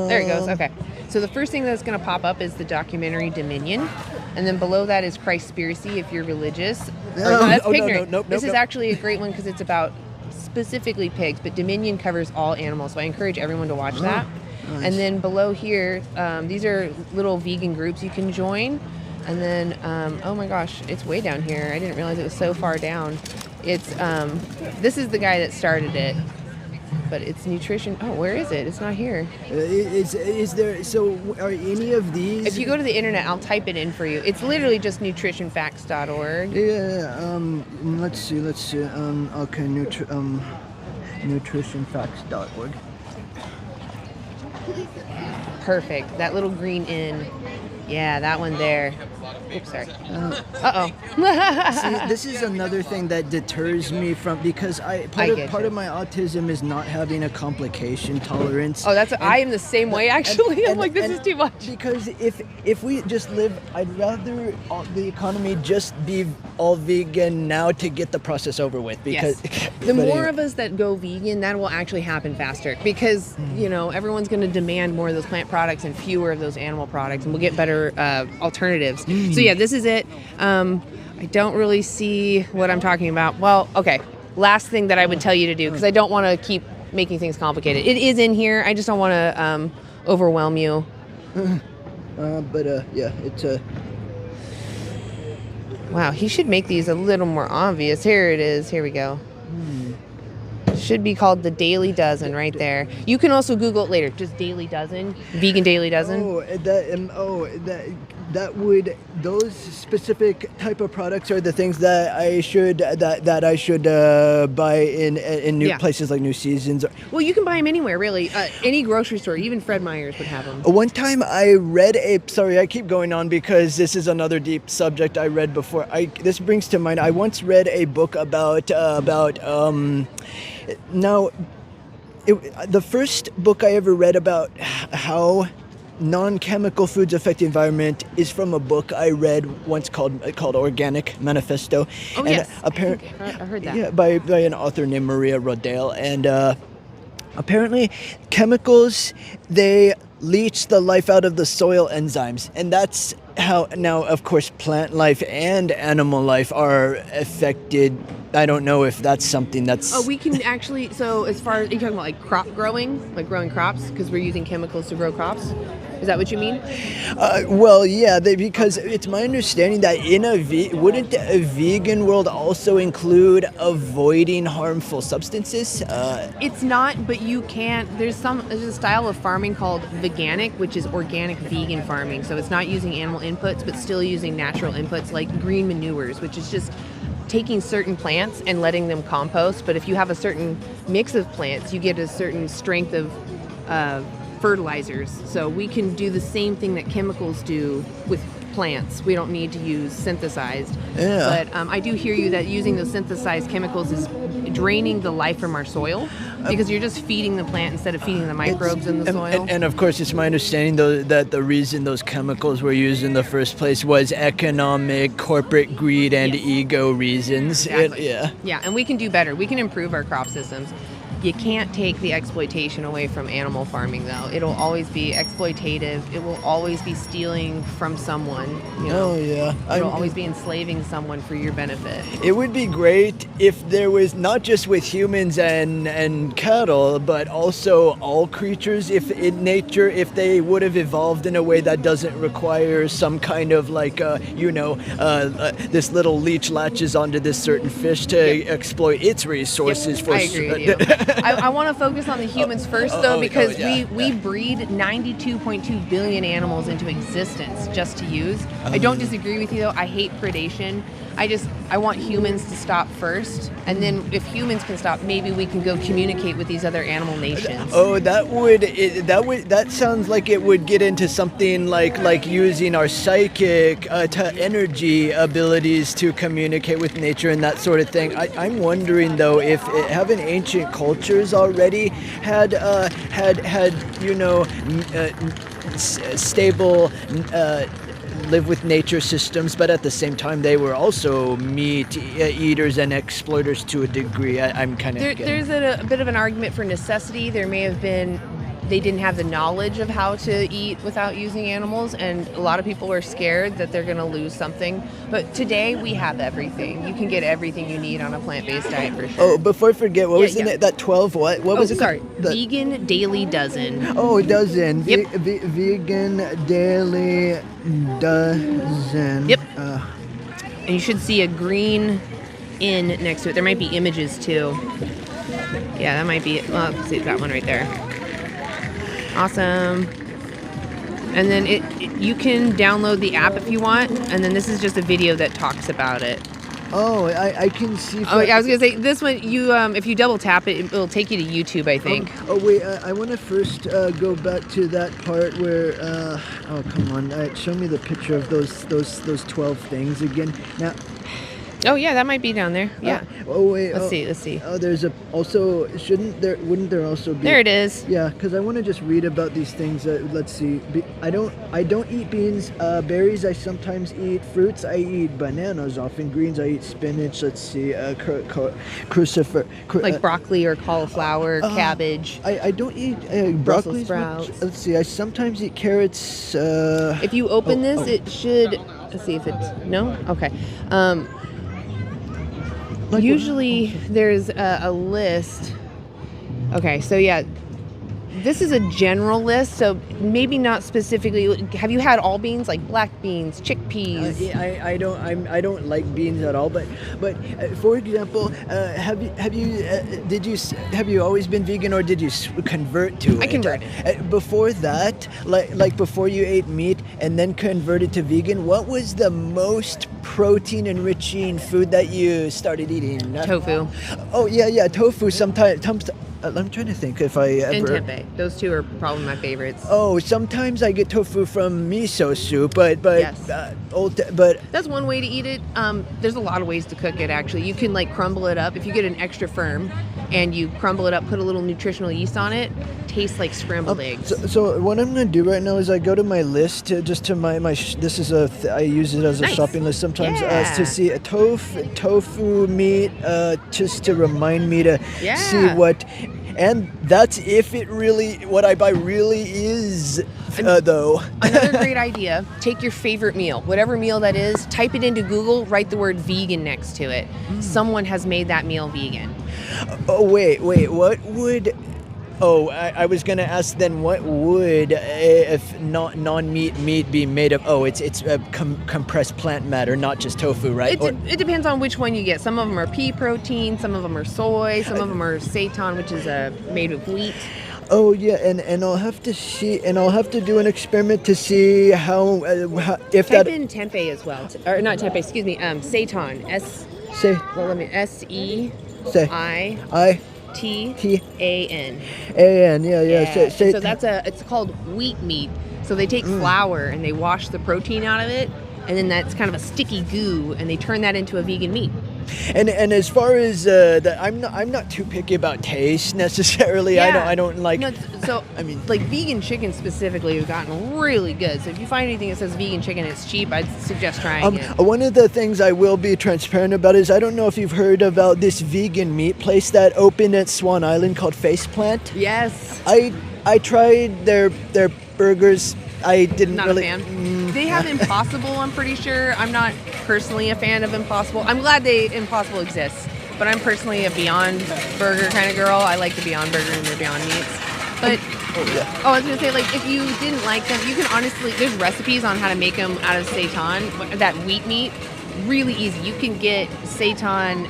there it goes. Okay. So the first thing that's going to pop up is the documentary Dominion, and then below that is Christspiracy if you're religious. That's Pignorant. No, this is actually a great one because it's about specifically pigs, but Dominion covers all animals, so I encourage everyone to watch that. Nice. And then below here, these are little vegan groups you can join. And then, oh my gosh, it's way down here. I didn't realize it was so far down. It's, this is the guy that started it, but it's nutrition. Oh, where is it? It's not here. Is there, so are any of these? If you go to the internet, I'll type it in for you. It's literally just nutritionfacts.org. Yeah, let's see. Okay, nutritionfacts.org. Perfect. That little green N. Yeah, that one there. Oops, sorry. Uh-oh. See, this is another thing that deters me from, because part of my autism is not having a complication tolerance. Oh, I am the same way, actually. I'm like, this is too much. Because if we just live, I'd rather the economy just be all vegan now to get the process over with. Because the more of us that go vegan, that will actually happen faster, because everyone's going to demand more of those plant products and fewer of those animal products, and we'll get better alternatives. So yeah, this is it. I don't really see what I'm talking about. Well, okay. Last thing that I would tell you to do, because I don't want to keep making things complicated. It is in here. I just don't want to overwhelm you. Yeah, it's a. Wow, he should make these a little more obvious. Here it is. Here we go. Should be called the Dailey Dozen right there. You can also Google it later. Just Dailey Dozen, vegan Dailey Dozen. That would, those specific type of products are the things that I should buy in new places like New Seasons. Well, you can buy them anywhere, really. Any grocery store, even Fred Meyer's would have them. One time I read I keep going on because this is another deep subject I read before. This brings to mind, I once read a book about the first book I ever read about how non-chemical foods affect the environment is from a book I read once called Organic Manifesto. Oh, and yes. I heard that. Yeah, by an author named Maria Rodale. And apparently chemicals, they leach the life out of the soil enzymes. And that's how now, of course, plant life and animal life are affected. I don't know if that's something that's... Oh, we can actually... So as far as... Are you talking about like crop growing? Like growing crops? Because we're using chemicals to grow crops? Is that what you mean? Well, yeah, because it's my understanding that wouldn't a vegan world also include avoiding harmful substances? It's not, but you can't. There's a style of farming called veganic, which is organic vegan farming. So it's not using animal inputs, but still using natural inputs like green manures, which is just taking certain plants and letting them compost. But if you have a certain mix of plants, you get a certain strength of fertilizers. So we can do the same thing that chemicals do with plants. We don't need to use synthesized. Yeah. But I do hear you that using those synthesized chemicals is draining the life from our soil because you're just feeding the plant instead of feeding the microbes in the soil. And of course, it's my understanding though that the reason those chemicals were used in the first place was economic, corporate greed, and ego reasons. Exactly. Yeah, and we can do better. We can improve our crop systems. You can't take the exploitation away from animal farming, though. It'll always be exploitative. It will always be stealing from someone. You know? Oh, yeah. It'll always be enslaving someone for your benefit. It would be great if there was not just with humans and cattle, but also all creatures, if in nature, if they would have evolved in a way that doesn't require some kind of this little leech latches onto this certain fish to exploit its resources. I agree with you. I want to focus on the humans first, though, because we breed 92.2 billion animals into existence just to use. I don't disagree with you, though. I hate predation. I want humans to stop first, and then if humans can stop, maybe we can go communicate with these other animal nations. Oh, that sounds like it would get into something like using our psychic energy abilities to communicate with nature and that sort of thing. I'm wondering though if haven't ancient cultures already had stable live with nature systems, but at the same time they were also meat eaters and exploiters to a degree. I'm kind of there's a bit of an argument for necessity. There may have been they didn't have the knowledge of how to eat without using animals, and a lot of people are scared that they're going to lose something. But today we have everything. You can get everything you need on a plant-based diet for sure. Oh, before I forget, what was the name? That 12 what? What was it? Sorry, Vegan Daily Dozen. Oh, dozen. Yep. Vegan Daily Dozen. Yep. And you should see a green in next to it. There might be images too. Yeah, that might be it. Well, let's see that one right there. Awesome. And then you can download the app if you want, and then this is just a video that talks about it. Oh, I can see. Oh, yeah, I was gonna say this one. You if you double tap it, it'll take you to YouTube, I think. Wait, I want to first go back to that part where. Oh, come on! Show me the picture of those 12 things again. Now. Oh yeah, that might be down there. Yeah. Wait. Let's see. Oh, there's wouldn't there also be? There it is. Yeah, because I want to just read about these things. Let's see. I don't eat beans, berries. I sometimes eat fruits. I eat bananas, often greens. I eat spinach. Let's see. Crucifer. Like broccoli or cauliflower, cabbage. I don't eat broccoli. Sprouts. Let's see. I sometimes eat carrots. If you open this, it should. Let's see if it's no. Okay. Usually there's a list. Okay, so yeah, this is a general list, so maybe not specifically. Have you had all beans, like black beans, chickpeas? I don't like beans at all. But for example, have you always been vegan, or did you convert to it? I converted. Before that, like before you ate meat and then converted to vegan, what was the most protein enriching food that you started eating? Tofu. Oh yeah, tofu. Sometimes. I'm trying to think if I ever... And tempeh. Those two are probably my favorites. Oh, sometimes I get tofu from miso soup, but Yes. But That's one way to eat it. There's a lot of ways to cook it, actually. You can, like, crumble it up. If you get an extra firm and you crumble it up, put a little nutritional yeast on it, tastes like scrambled eggs. So what I'm going to do right now is I go to my list, to my this is I use it as a Nice. shopping list sometimes Yeah. to see a tofu meat, just to remind me to Yeah. see what... And that's if what I buy really is, though. Another great idea, take your favorite meal, whatever meal that is, type it into Google, write the word vegan next to it. Someone has made that meal vegan. Oh, wait, what would... Oh, I was going to ask then, what would, if non-meat meat be made of? Oh, it's compressed plant matter, not just tofu, right? It depends on which one you get. Some of them are pea protein, some of them are soy, some of them are seitan, which is made of wheat. Oh yeah, and I'll have to see, and I'll have to do an experiment to see how if Type that... in tempeh as well, or not tempeh, excuse me, seitan, I T-A-N. Yeah. So it's called wheat meat. So they take flour and they wash the protein out of it, and then that's kind of a sticky goo, and they turn that into a vegan meat. And as far as that, I'm not too picky about taste necessarily. Yeah. I don't like. No, so I mean, like vegan chicken specifically has gotten really good. So if you find anything that says vegan chicken, it's cheap. I'd suggest trying it. One of the things I will be transparent about is I don't know if you've heard about this vegan meat place that opened at Swan Island called Faceplant. Yes. I tried their burgers. I didn't Not really. a fan. They have Impossible, I'm pretty sure. I'm not personally a fan of Impossible. I'm glad Impossible exists, but I'm personally a Beyond Burger kind of girl. I like the Beyond Burger and their Beyond Meats. But I was gonna say, like, if you didn't like them, you can honestly, there's recipes on how to make them out of seitan, that wheat meat. Really easy. You can get seitan,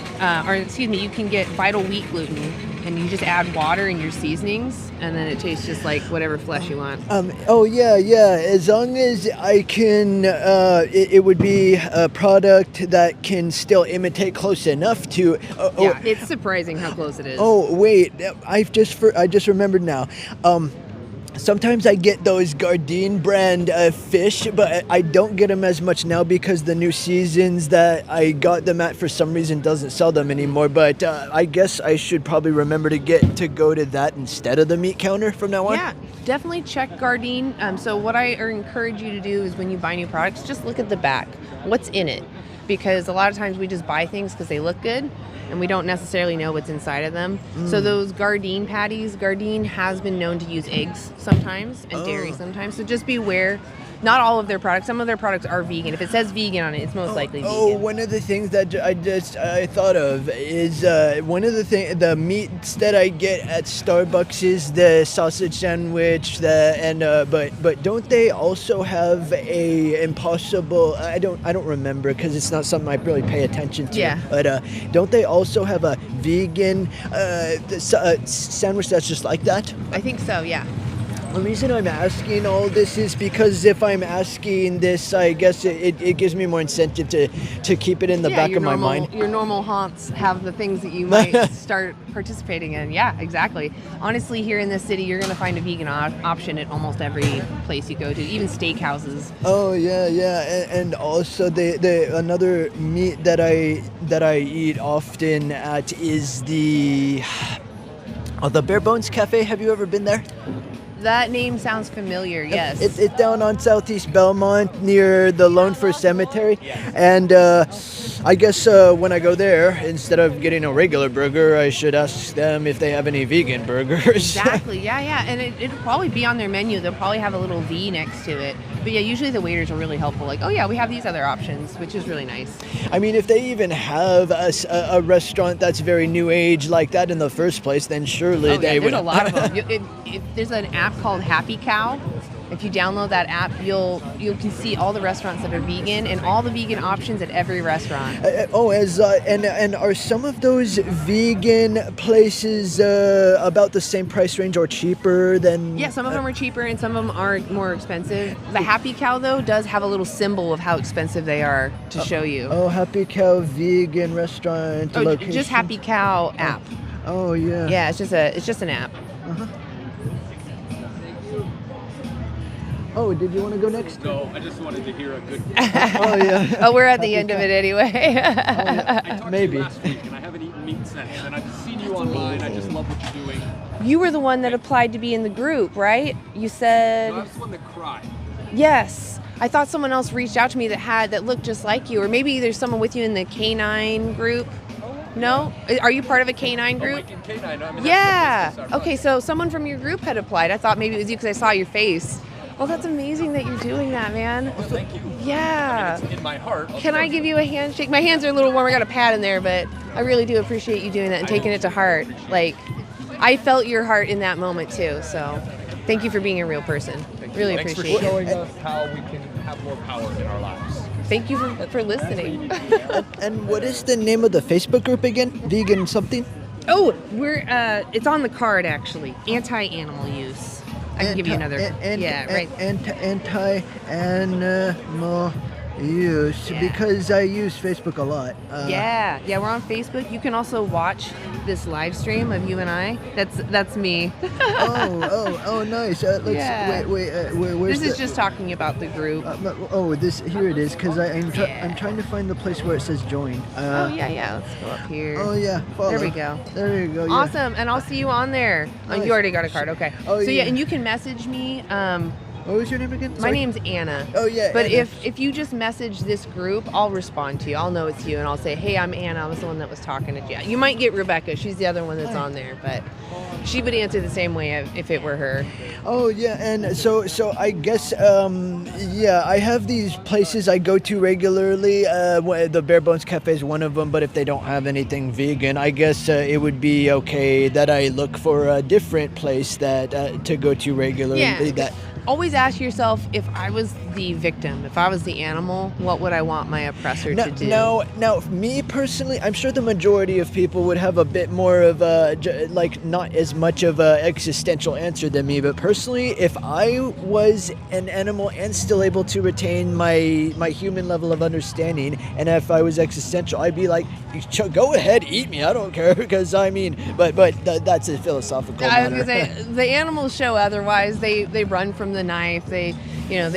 you can get vital wheat gluten, and you just add water in your seasonings, and then it tastes just like whatever flesh you want. Yeah. As long as I can, it would be a product that can still imitate close enough to. It's surprising how close it is. Oh wait, I just remembered now. Sometimes I get those Gardein brand fish, but I don't get them as much now because the new seasons that I got them at for some reason doesn't sell them anymore. But I guess I should probably remember to go to that instead of the meat counter from now on. Yeah, definitely check Gardein. So what I encourage you to do is when you buy new products, just look at the back. What's in it? Because a lot of times we just buy things because they look good, and we don't necessarily know what's inside of them. So those Gardein patties, Gardein has been known to use eggs sometimes and dairy sometimes. So just be aware. Not all of their products. Some of their products are vegan. If it says vegan on it, it's most likely vegan. One of the things that I thought of is the meats that I get at Starbucks is the sausage sandwich. But don't they also have a Impossible? I don't remember because it's not something I really pay attention to. Yeah. But don't they also have a vegan sandwich that's just like that? I think so. Yeah. The reason I'm asking all this is because if I'm asking this, I guess it gives me more incentive to keep it in the back of my mind. Your normal haunts have the things that you might start participating in. Yeah, exactly. Honestly, here in this city, you're going to find a vegan option at almost every place you go to, even steakhouses. Oh yeah, and also the another meat that I eat often at is the Bare Bones Cafe. Have you ever been there? That name sounds familiar. Yes. It's down on Southeast Belmont near the Lone Fir Cemetery. And I guess when I go there, instead of getting a regular burger, I should ask them if they have any vegan burgers. Exactly. Yeah. And it'll probably be on their menu. They'll probably have a little V next to it. But yeah, usually the waiters are really helpful. Like, oh yeah, we have these other options, which is really nice. I mean, if they even have a restaurant that's very new age like that in the first place, then surely they would. There's a lot of them. If there's an app called Happy Cow. If you download that app, you can see all the restaurants that are vegan and all the vegan options at every restaurant. And are some of those vegan places about the same price range or cheaper than? Yeah, some of them are cheaper and some of them are more expensive. The Happy Cow though does have a little symbol of how expensive they are to show you. Oh, Happy Cow vegan restaurant location. Just Happy Cow app. Oh yeah. Yeah, it's just an app. Uh-huh. Oh, did you want to go next? No, I just wanted to hear a good. Oh yeah. Oh, we're at the end of it anyway. I talked Maybe. to you last week, and I haven't eaten meat since. And I've seen you online. I just love what you're doing. You were the one that applied to be in the group, right? You said. I was the one that cried. Yes. I thought someone else reached out to me that looked just like you, or maybe there's someone with you in the K9 group. No? Are you part of a K9 group? Oh, K9. I mean, Yeah. that's Okay, so someone from your group had applied. I thought maybe it was you because I saw your face. Well, that's amazing that you're doing that, man. Well, thank you. Yeah. I mean, it's in my heart. Can I give you a handshake? My hands are a little warm. I got a pad in there, but I really do appreciate you doing that and taking it to heart. Like, I felt your heart in that moment too. So, thank you for being a real person. Really Thanks for appreciate it. showing us how we can have more power in our lives. Thank you for listening. And what is the name of the Facebook group again? Vegan something? Oh, it's on the card actually. Anti-animal use. I can give you another. Right. Anti-animal use, Yeah. because I use Facebook a lot. Yeah, we're on Facebook. You can also watch this live stream of you and I. That's me. Oh, nice. Let's Yeah. where's This is just talking about the group. here it is, because I'm Yeah. trying to find the place where it says join. Yeah. Let's go up here. Oh yeah. Follow. There we go. There you go. Yeah. Awesome, and I'll see you on there. Nice. You already got a card, okay. Oh, So yeah, yeah. and you can message me. What was your name again? My Sorry. name's Anna. Oh yeah. But Anna. if you just message this group, I'll respond to you. I'll know it's you, and I'll say, hey, I'm Anna. I was the one that was talking to you. You might get Rebecca. She's the other one that's on there, but she would answer the same way if it were her. Oh yeah, and so I guess I have these places I go to regularly. The Bare Bones Cafe is one of them, but if they don't have anything vegan, I guess it would be okay that I look for a different place that to go to regularly. Yeah. Always ask yourself, if I was the victim, if I was the animal, what would I want my oppressor to do? Now, me personally, I'm sure the majority of people would have a bit more of a, not as much of a existential answer than me, but personally, if I was an animal and still able to retain my human level of understanding, and if I was existential, I'd be like, go ahead, eat me, I don't care, because I mean, but that's a philosophical matter. I was gonna say, the animals show otherwise. They run from the knife. They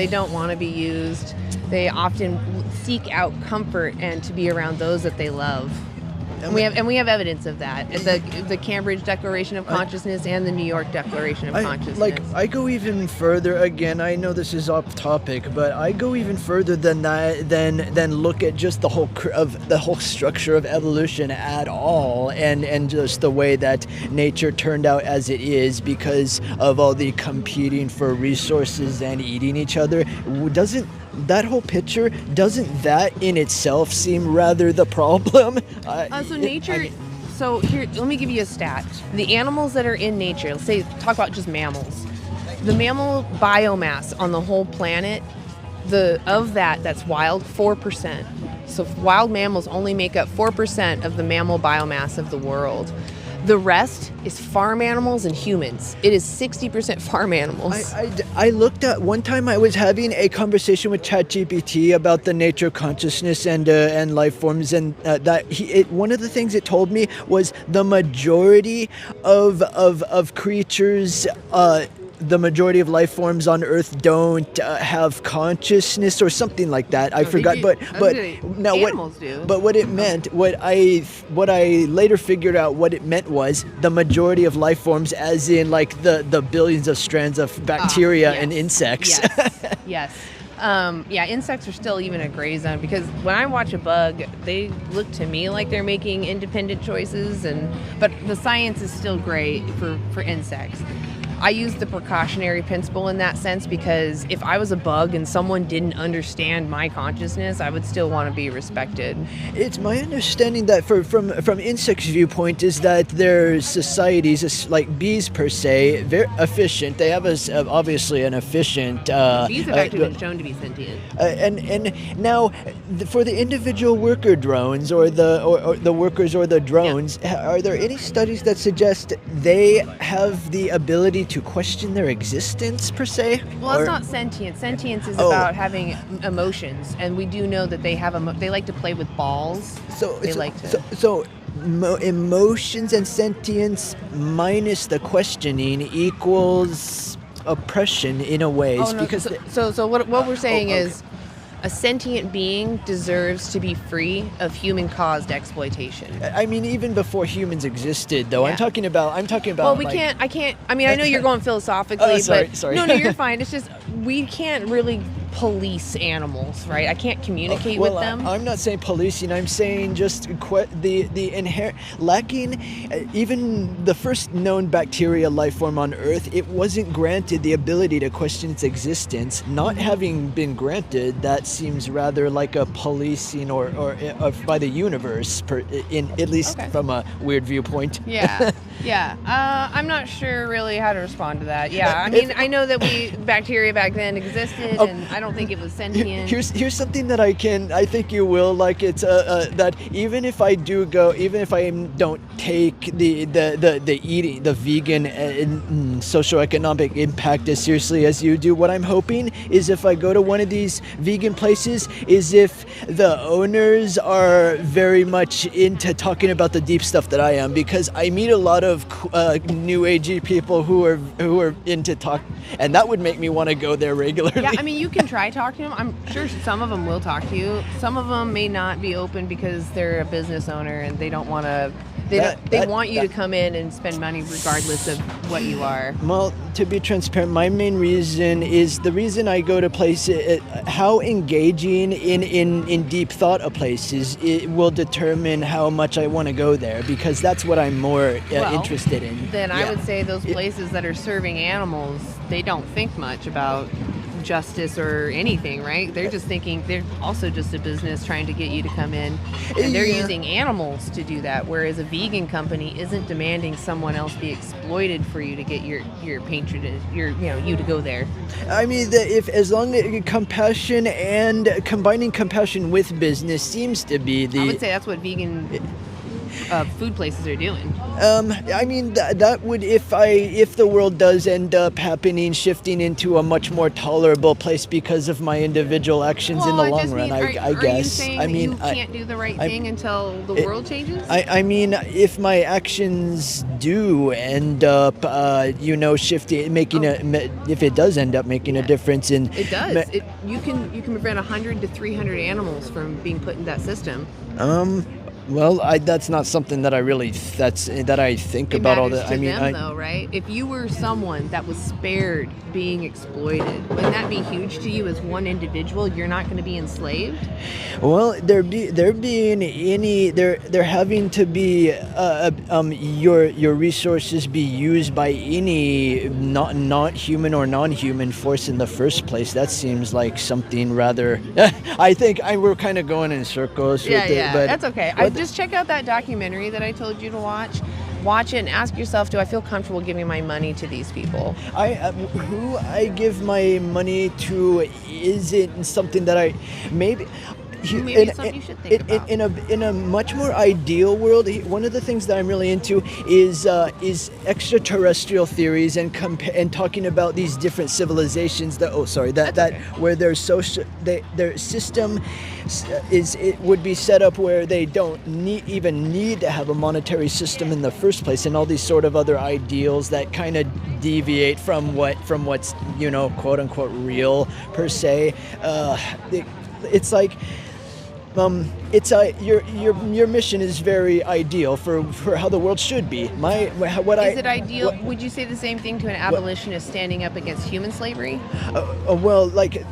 don't want to be used. They often seek out comfort and to be around those that they love. And we have evidence of that. The Cambridge Declaration of Consciousness and the New York Declaration of Consciousness. I go even further. Again, I know this is off topic, but I go even further than that. Than look at just the whole structure of evolution at all, and just the way that nature turned out as it is because of all the competing for resources and eating each other. Doesn't that whole picture, doesn't that in itself seem rather the problem? So here, let me give you a stat. The animals that are in nature, talk about just mammals. The mammal biomass on the whole planet, that's wild, 4%. So wild mammals only make up 4% of the mammal biomass of the world. The rest is farm animals and humans. It is 60% farm animals. I looked at one time. I was having a conversation with ChatGPT about the nature of consciousness and life forms, and one of the things it told me was the majority of creatures the majority of life forms on Earth don't have consciousness or something like that. I forgot, do. but now Animals do. But what it meant, what I later figured out, what it meant was the majority of life forms, as in like the billions of strands of bacteria and insects. Yes. Yeah, insects are still even a gray zone because when I watch a bug, they look to me like they're making independent choices, but the science is still gray for insects. I use the precautionary principle in that sense because if I was a bug and someone didn't understand my consciousness, I would still want to be respected. It's my understanding that from insects' viewpoint is that their societies, like bees per se, very efficient. They have obviously an efficient. Bees have actually been shown to be sentient. And now, for the individual worker drones or the workers or the drones, are there any studies that suggest they have the ability to question their existence per se? Well, it's not sentience. Sentience is about having emotions, and we do know that they have they like to play with balls. Emotions and sentience minus the questioning equals oppression in a way. So what we're saying is a sentient being deserves to be free of human-caused exploitation. I mean, even before humans existed, though. Yeah. I'm talking about. Well, I mean, I know you're going philosophically, sorry. but no, you're fine. It's just we can't really police animals, right? I can't communicate with them. I'm not saying policing. I'm saying just the inherent lacking. Even the first known bacteria life form on Earth, it wasn't granted the ability to question its existence. Not having been granted, that seems rather like a policing or by the universe, at least from a weird viewpoint. Yeah. I'm not sure really how to respond to that. Yeah, I mean, I know that bacteria back then existed, and I don't think it was sentient. Here's something that I think you will like. It's that even if I don't take the eating, the vegan socioeconomic impact as seriously as you do, what I'm hoping is if I go to one of these vegan places, is if the owners are very much into talking about the deep stuff that I am, because I meet a lot of new agey people who are into talk, and that would make me want to go there regularly. Yeah, I mean, you can try talking to them. I'm sure some of them will talk to you. Some of them may not be open because they're a business owner and they don't want to. They want you to come in and spend money regardless of what you are. Well, to be transparent, my main reason is the reason I go to places, how engaging in deep thought a place is, it will determine how much I want to go there, because that's what I'm more interested in. Then I would say those places that are serving animals, they don't think much about justice or anything, right? They're just thinking they're also just a business trying to get you to come in, and they're using animals to do that, whereas a vegan company isn't demanding someone else be exploited for you to get your patronage, you to go there. I mean, as long as compassion and combining compassion with business seems to be I would say that's what vegan food places are doing. I mean, that would, if the world does end up shifting into a much more tolerable place because of my individual actions in the long run, I guess. Are you saying you can't do the right thing until the world changes? I mean, if my actions do end up, shifting, if it does end up making a difference in... It does. You can prevent 100 to 300 animals from being put in that system. Well, that's not something that I really that I think about all that. I mean, though, right? If you were someone that was spared being exploited, wouldn't that be huge to you as one individual? You're not going to be enslaved. Well, there having to be your resources be used by any not human or non-human force in the first place. That seems like something rather. I think we're kind of going in circles. Yeah, with it, but that's okay. Just check out that documentary that I told you to watch. Watch it and ask yourself, do I feel comfortable giving my money to these people? Who I give my money to isn't something that Maybe it's something you should think about. In a much more ideal world, one of the things that I'm really into is extraterrestrial theories and talking about these different civilizations where their system would be set up where they don't even need to have a monetary system in the first place, and all these sort of other ideals that kind of deviate from what's quote unquote real per se. It's like your mission is very ideal for how the world should be. Is it ideal? Would you say the same thing to an abolitionist standing up against human slavery?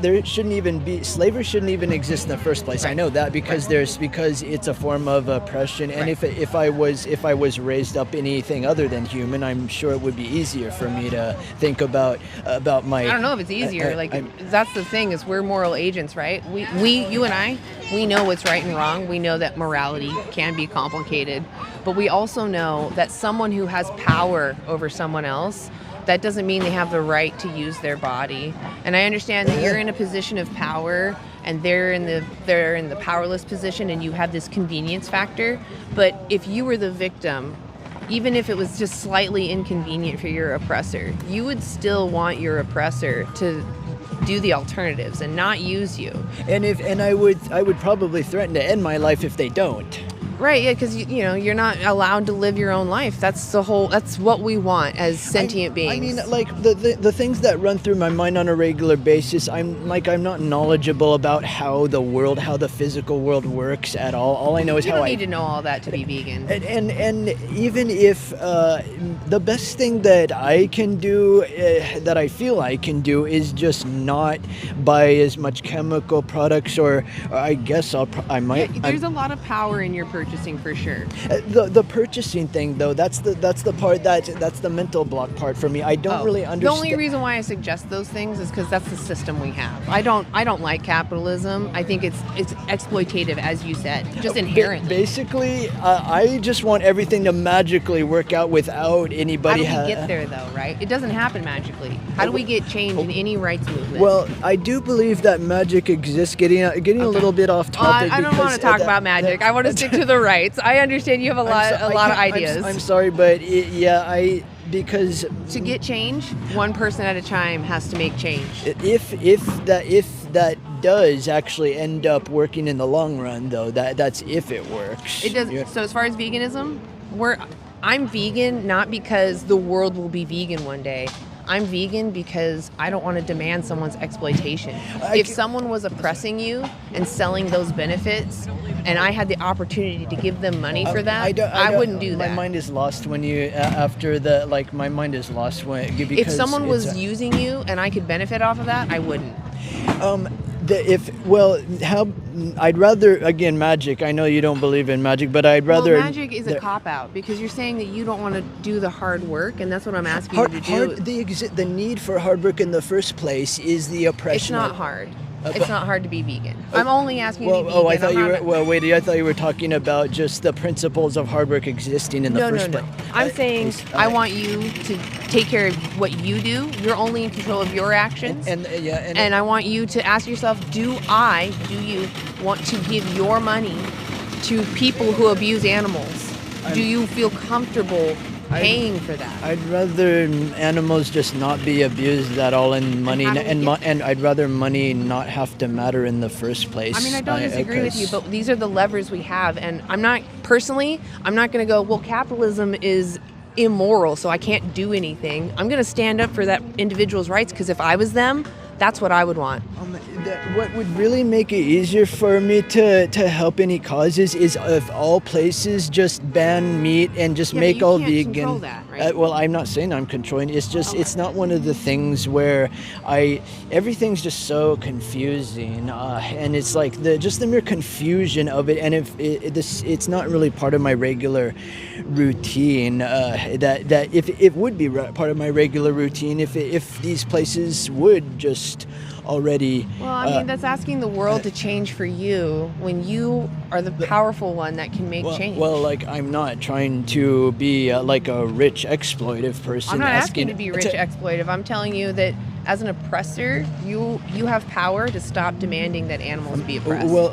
There shouldn't even be slavery. Shouldn't even exist in the first place. Right. I know that because it's a form of oppression. And if I was raised up anything other than human, I'm sure it would be easier for me to think about my. I don't know if it's easier. That's the thing, is we're moral agents, right? You and I, we know what's right and wrong. We know that morality can be complicated, but we also know that someone who has power over someone else, that doesn't mean they have the right to use their body. And I understand that you're in a position of power and they're in the powerless position, and you have this convenience factor. But if you were the victim, even if it was just slightly inconvenient for your oppressor, you would still want your oppressor to do the alternatives and not use you. And I would probably threaten to end my life if they don't. Right, yeah, because you're not allowed to live your own life. That's what we want as sentient beings. I mean, the things that run through my mind on a regular basis, I'm not knowledgeable about how the physical world works at all. All I know is you don't need to know all that to be vegan. And even if the best thing that I can do, that I feel I can do, is just not buy as much chemical products, or I guess I might. Yeah, there's a lot of power in your purchasing for sure. The purchasing thing, though, that's the part that's the mental block part for me. I don't really understand. The only reason why I suggest those things is because that's the system we have. I don't like capitalism. I think it's exploitative, as you said, just inherently. Basically, I just want everything to magically work out without anybody. How do we get there, though? Right? It doesn't happen magically. How do we get change in any rights movement? Well, I do believe that magic exists. Getting a little bit off topic. I don't want to talk about magic. I want to stick to the rights. I understand you have a lot of ideas. I'm sorry, but because to get change, one person at a time has to make change. If that does actually end up working in the long run, though, that's if it works. It does. So as far as veganism, I'm vegan not because the world will be vegan one day. I'm vegan because I don't want to demand someone's exploitation. If someone was oppressing you and selling those benefits, and I had the opportunity to give them money for that, I wouldn't do that. My mind is lost when you my mind is lost when because if someone was using you and I could benefit off of that, I wouldn't. I'd rather, again, magic. I know you don't believe in magic, but I'd rather. Well, magic is a cop-out because you're saying that you don't want to do the hard work, and that's what I'm asking you to do. The need for hard work in the first place is the oppression. It's not hard. It's not hard to be vegan. I'm only asking you to be vegan. I thought I thought you were talking about just the principles of hard work existing in the first place. No. I'm saying I want you to take care of what you do. You're only in control of your actions. And I want you to ask yourself, do you want to give your money to people who abuse animals? Do you feel comfortable paying for that? I'd rather animals just not be abused at all, and money and I'd rather money not have to matter in the first place. I mean, I don't disagree with you, but these are the levers we have, and I'm not going to go, well, capitalism is immoral, so I can't do anything. I'm going to stand up for that individual's rights, because if I was them, that's what I would want. What would really make it easier for me to help any causes is if all places just ban meat and just make all vegan. Control that, right? Well, I'm not saying I'm controlling. It's just it's not one of the things where everything's just so confusing, and it's like the mere confusion of it. And if it's not really part of my regular routine, that if it would be part of my regular routine, if these places would just already. Well, I mean, that's asking the world to change for you when you are the powerful one that can make change. Well, I'm not trying to be like a rich exploitive person. I'm not asking to be rich exploitive. I'm telling you that As an oppressor, you have power to stop demanding that animals be oppressed. Well,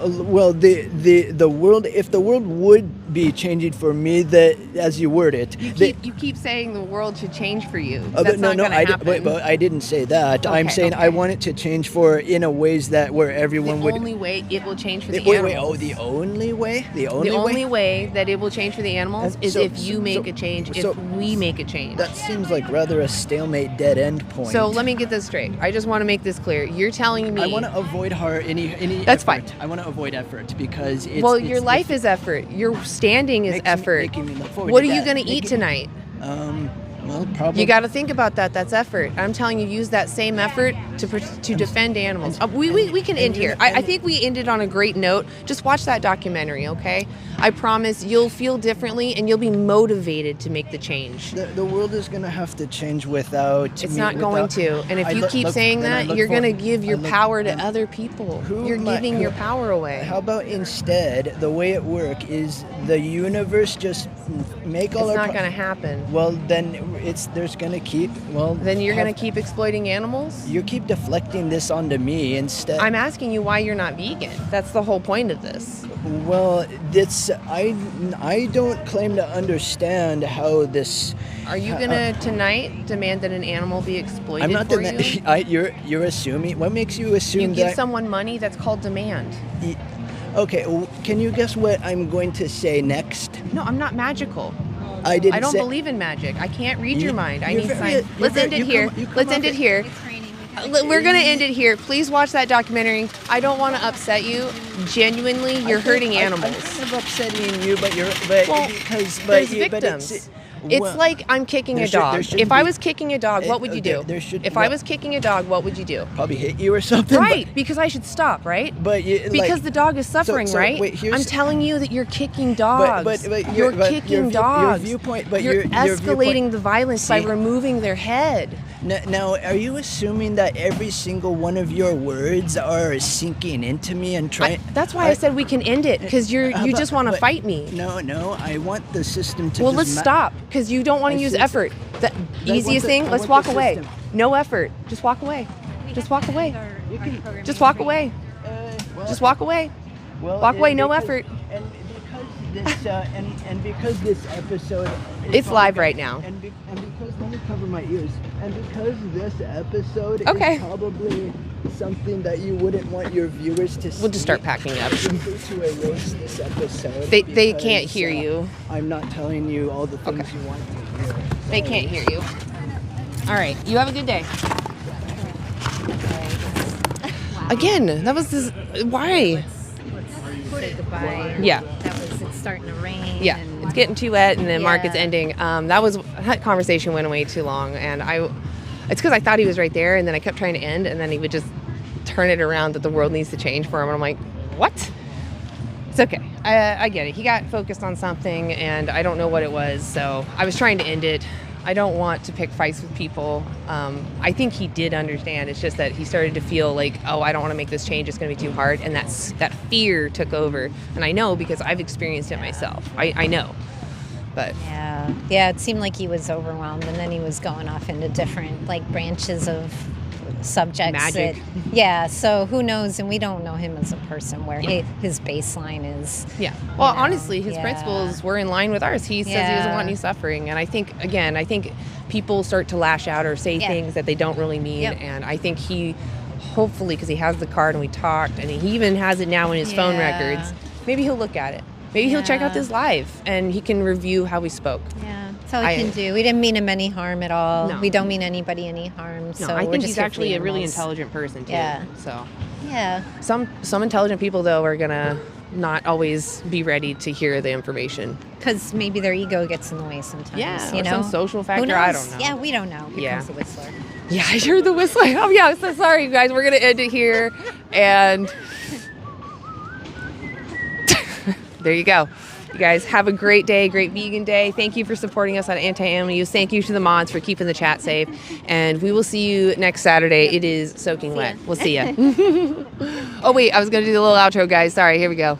the world, if the world would be changing for me, that as you word it, You keep saying the world should change for you. but That's no, not going to happen. but I didn't say that. I'm saying I want it to change for in a ways that where everyone the would. only way it will change for the Wait, animals. the only way? The only way that it will change for the animals is if you make a change, if we make a change. That seems like rather a stalemate, dead end point. So let me get this straight. I just want to make this clear. You're telling me I want to avoid any. That's effort. fine. I want to avoid effort because it's. Well, your life is effort. Your standing is effort. making me look forward What to are you that. going to eat tonight? Well, probably. You got to think about that. That's effort. I'm telling you, use that same effort to defend animals. We can end here. I think we ended on a great note. Just watch that documentary, okay? I promise you'll feel differently and you'll be motivated to make the change. The world is going to have to change without. It's not going to. And if you keep saying that, you're going to give your power to other people. You're giving your power away. How about instead, the way it works is the universe just make all It's our. not going to happen. Well, then there's going to keep. Well. Then you're going to keep exploiting animals? You keep deflecting this onto me instead. I'm asking you why you're not vegan. That's the whole point of this. Well, I don't claim to understand how this. Are you gonna tonight demand that an animal be exploited I'm not for you? You're assuming. What makes you assume You give that? someone money. That's called demand. Okay, can you guess what I'm going to say next? No, I'm not magical. I didn't. I don't say, believe in magic. I can't read your mind. I you're need very- science. you're Let's very- end it you here. come- you come Let's off end it it- here. We're gonna end it here. Please watch that documentary. I don't want to upset you. Genuinely, you're hurting animals. I'm kind of upsetting you, but Well, because there's you, but victims. It's well, like I'm kicking a there dog. shouldn't If I be- was kicking a dog, what would you do? there should- If I well- was kicking a dog, what would you do? probably hit you or something. Right, because I should stop, right? But Because the dog is suffering, so right? wait, here's- I'm telling you that you're kicking dogs. but you're your kicking view- dogs. Your viewpoint, but you're your escalating viewpoint, the violence by See? removing their head. Now, are you assuming that every single one of your words are sinking into me and trying? That's why I said we can end it, because you just want to but- fight me. No, I want the system to. Well, just let's stop, because you don't want I to use said- effort. The easiest the- thing, I let's want walk the away. system. No effort. Just walk away. Just walk away. Just walk away. Just walk away. Well, Walk away, no because- effort. And because this episode. is It's probably live gonna- right now. And because let me cover my ears. And because this episode Okay. is probably something that you wouldn't want your viewers to see. We'll just start packing up. Simply to erase this episode. They because, can't hear you. I'm not telling you all the things Okay. you want to hear. They can't hear you. All right. You have a good day. Again, that was this. Why? Say goodbye. Yeah. It's starting to rain. Yeah. and- It's getting too wet, and the market's Yeah. ending. That conversation went way too long, and it's because I thought he was right there, and then I kept trying to end, and then he would just turn it around that the world needs to change for him, and I'm like, what? It's okay. I get it. He got focused on something, and I don't know what it was, so I was trying to end it. I don't want to pick fights with people. I think he did understand. It's just that he started to feel like, oh, I don't want to make this change. It's going to be too hard. And that fear took over. And I know because I've experienced it myself. I know. But Yeah, it seemed like he was overwhelmed, and then he was going off into different branches of subjects. Magic. So who knows? And we don't know him as a person where his baseline is. yeah. Well, you know, honestly, his principles were in line with ours. He says he doesn't want any suffering. And I think people start to lash out or say things that they don't really mean. Yep. And I think he, hopefully, because he has the card and we talked, and he even has it now in his phone records, maybe he'll look at it. Maybe he'll check out this live and he can review how we spoke. Yeah, that's all we can do. We didn't mean him any harm at all. No. We don't mean anybody any harm. No, So I we're think just he's here for actually the a really animals. intelligent person too. Yeah. So Yeah. some intelligent people though are gonna not always be ready to hear the information. Because maybe their ego gets in the way sometimes. Yeah, you or know? some social Who factor, I knows? don't know. Yeah, we don't know. Here Yeah. comes the whistler. Yeah, I heard the whistling. Oh yeah, I'm so sorry, you guys. We're gonna end it here, and there you go. You guys have a great day, great vegan day. Thank you for supporting us on Anti-Animal Use. Thank you to the mods for keeping the chat safe, and we will see you next Saturday. It is soaking wet. We'll see ya. Oh wait, I was gonna do the little outro, guys. Sorry. Here we go.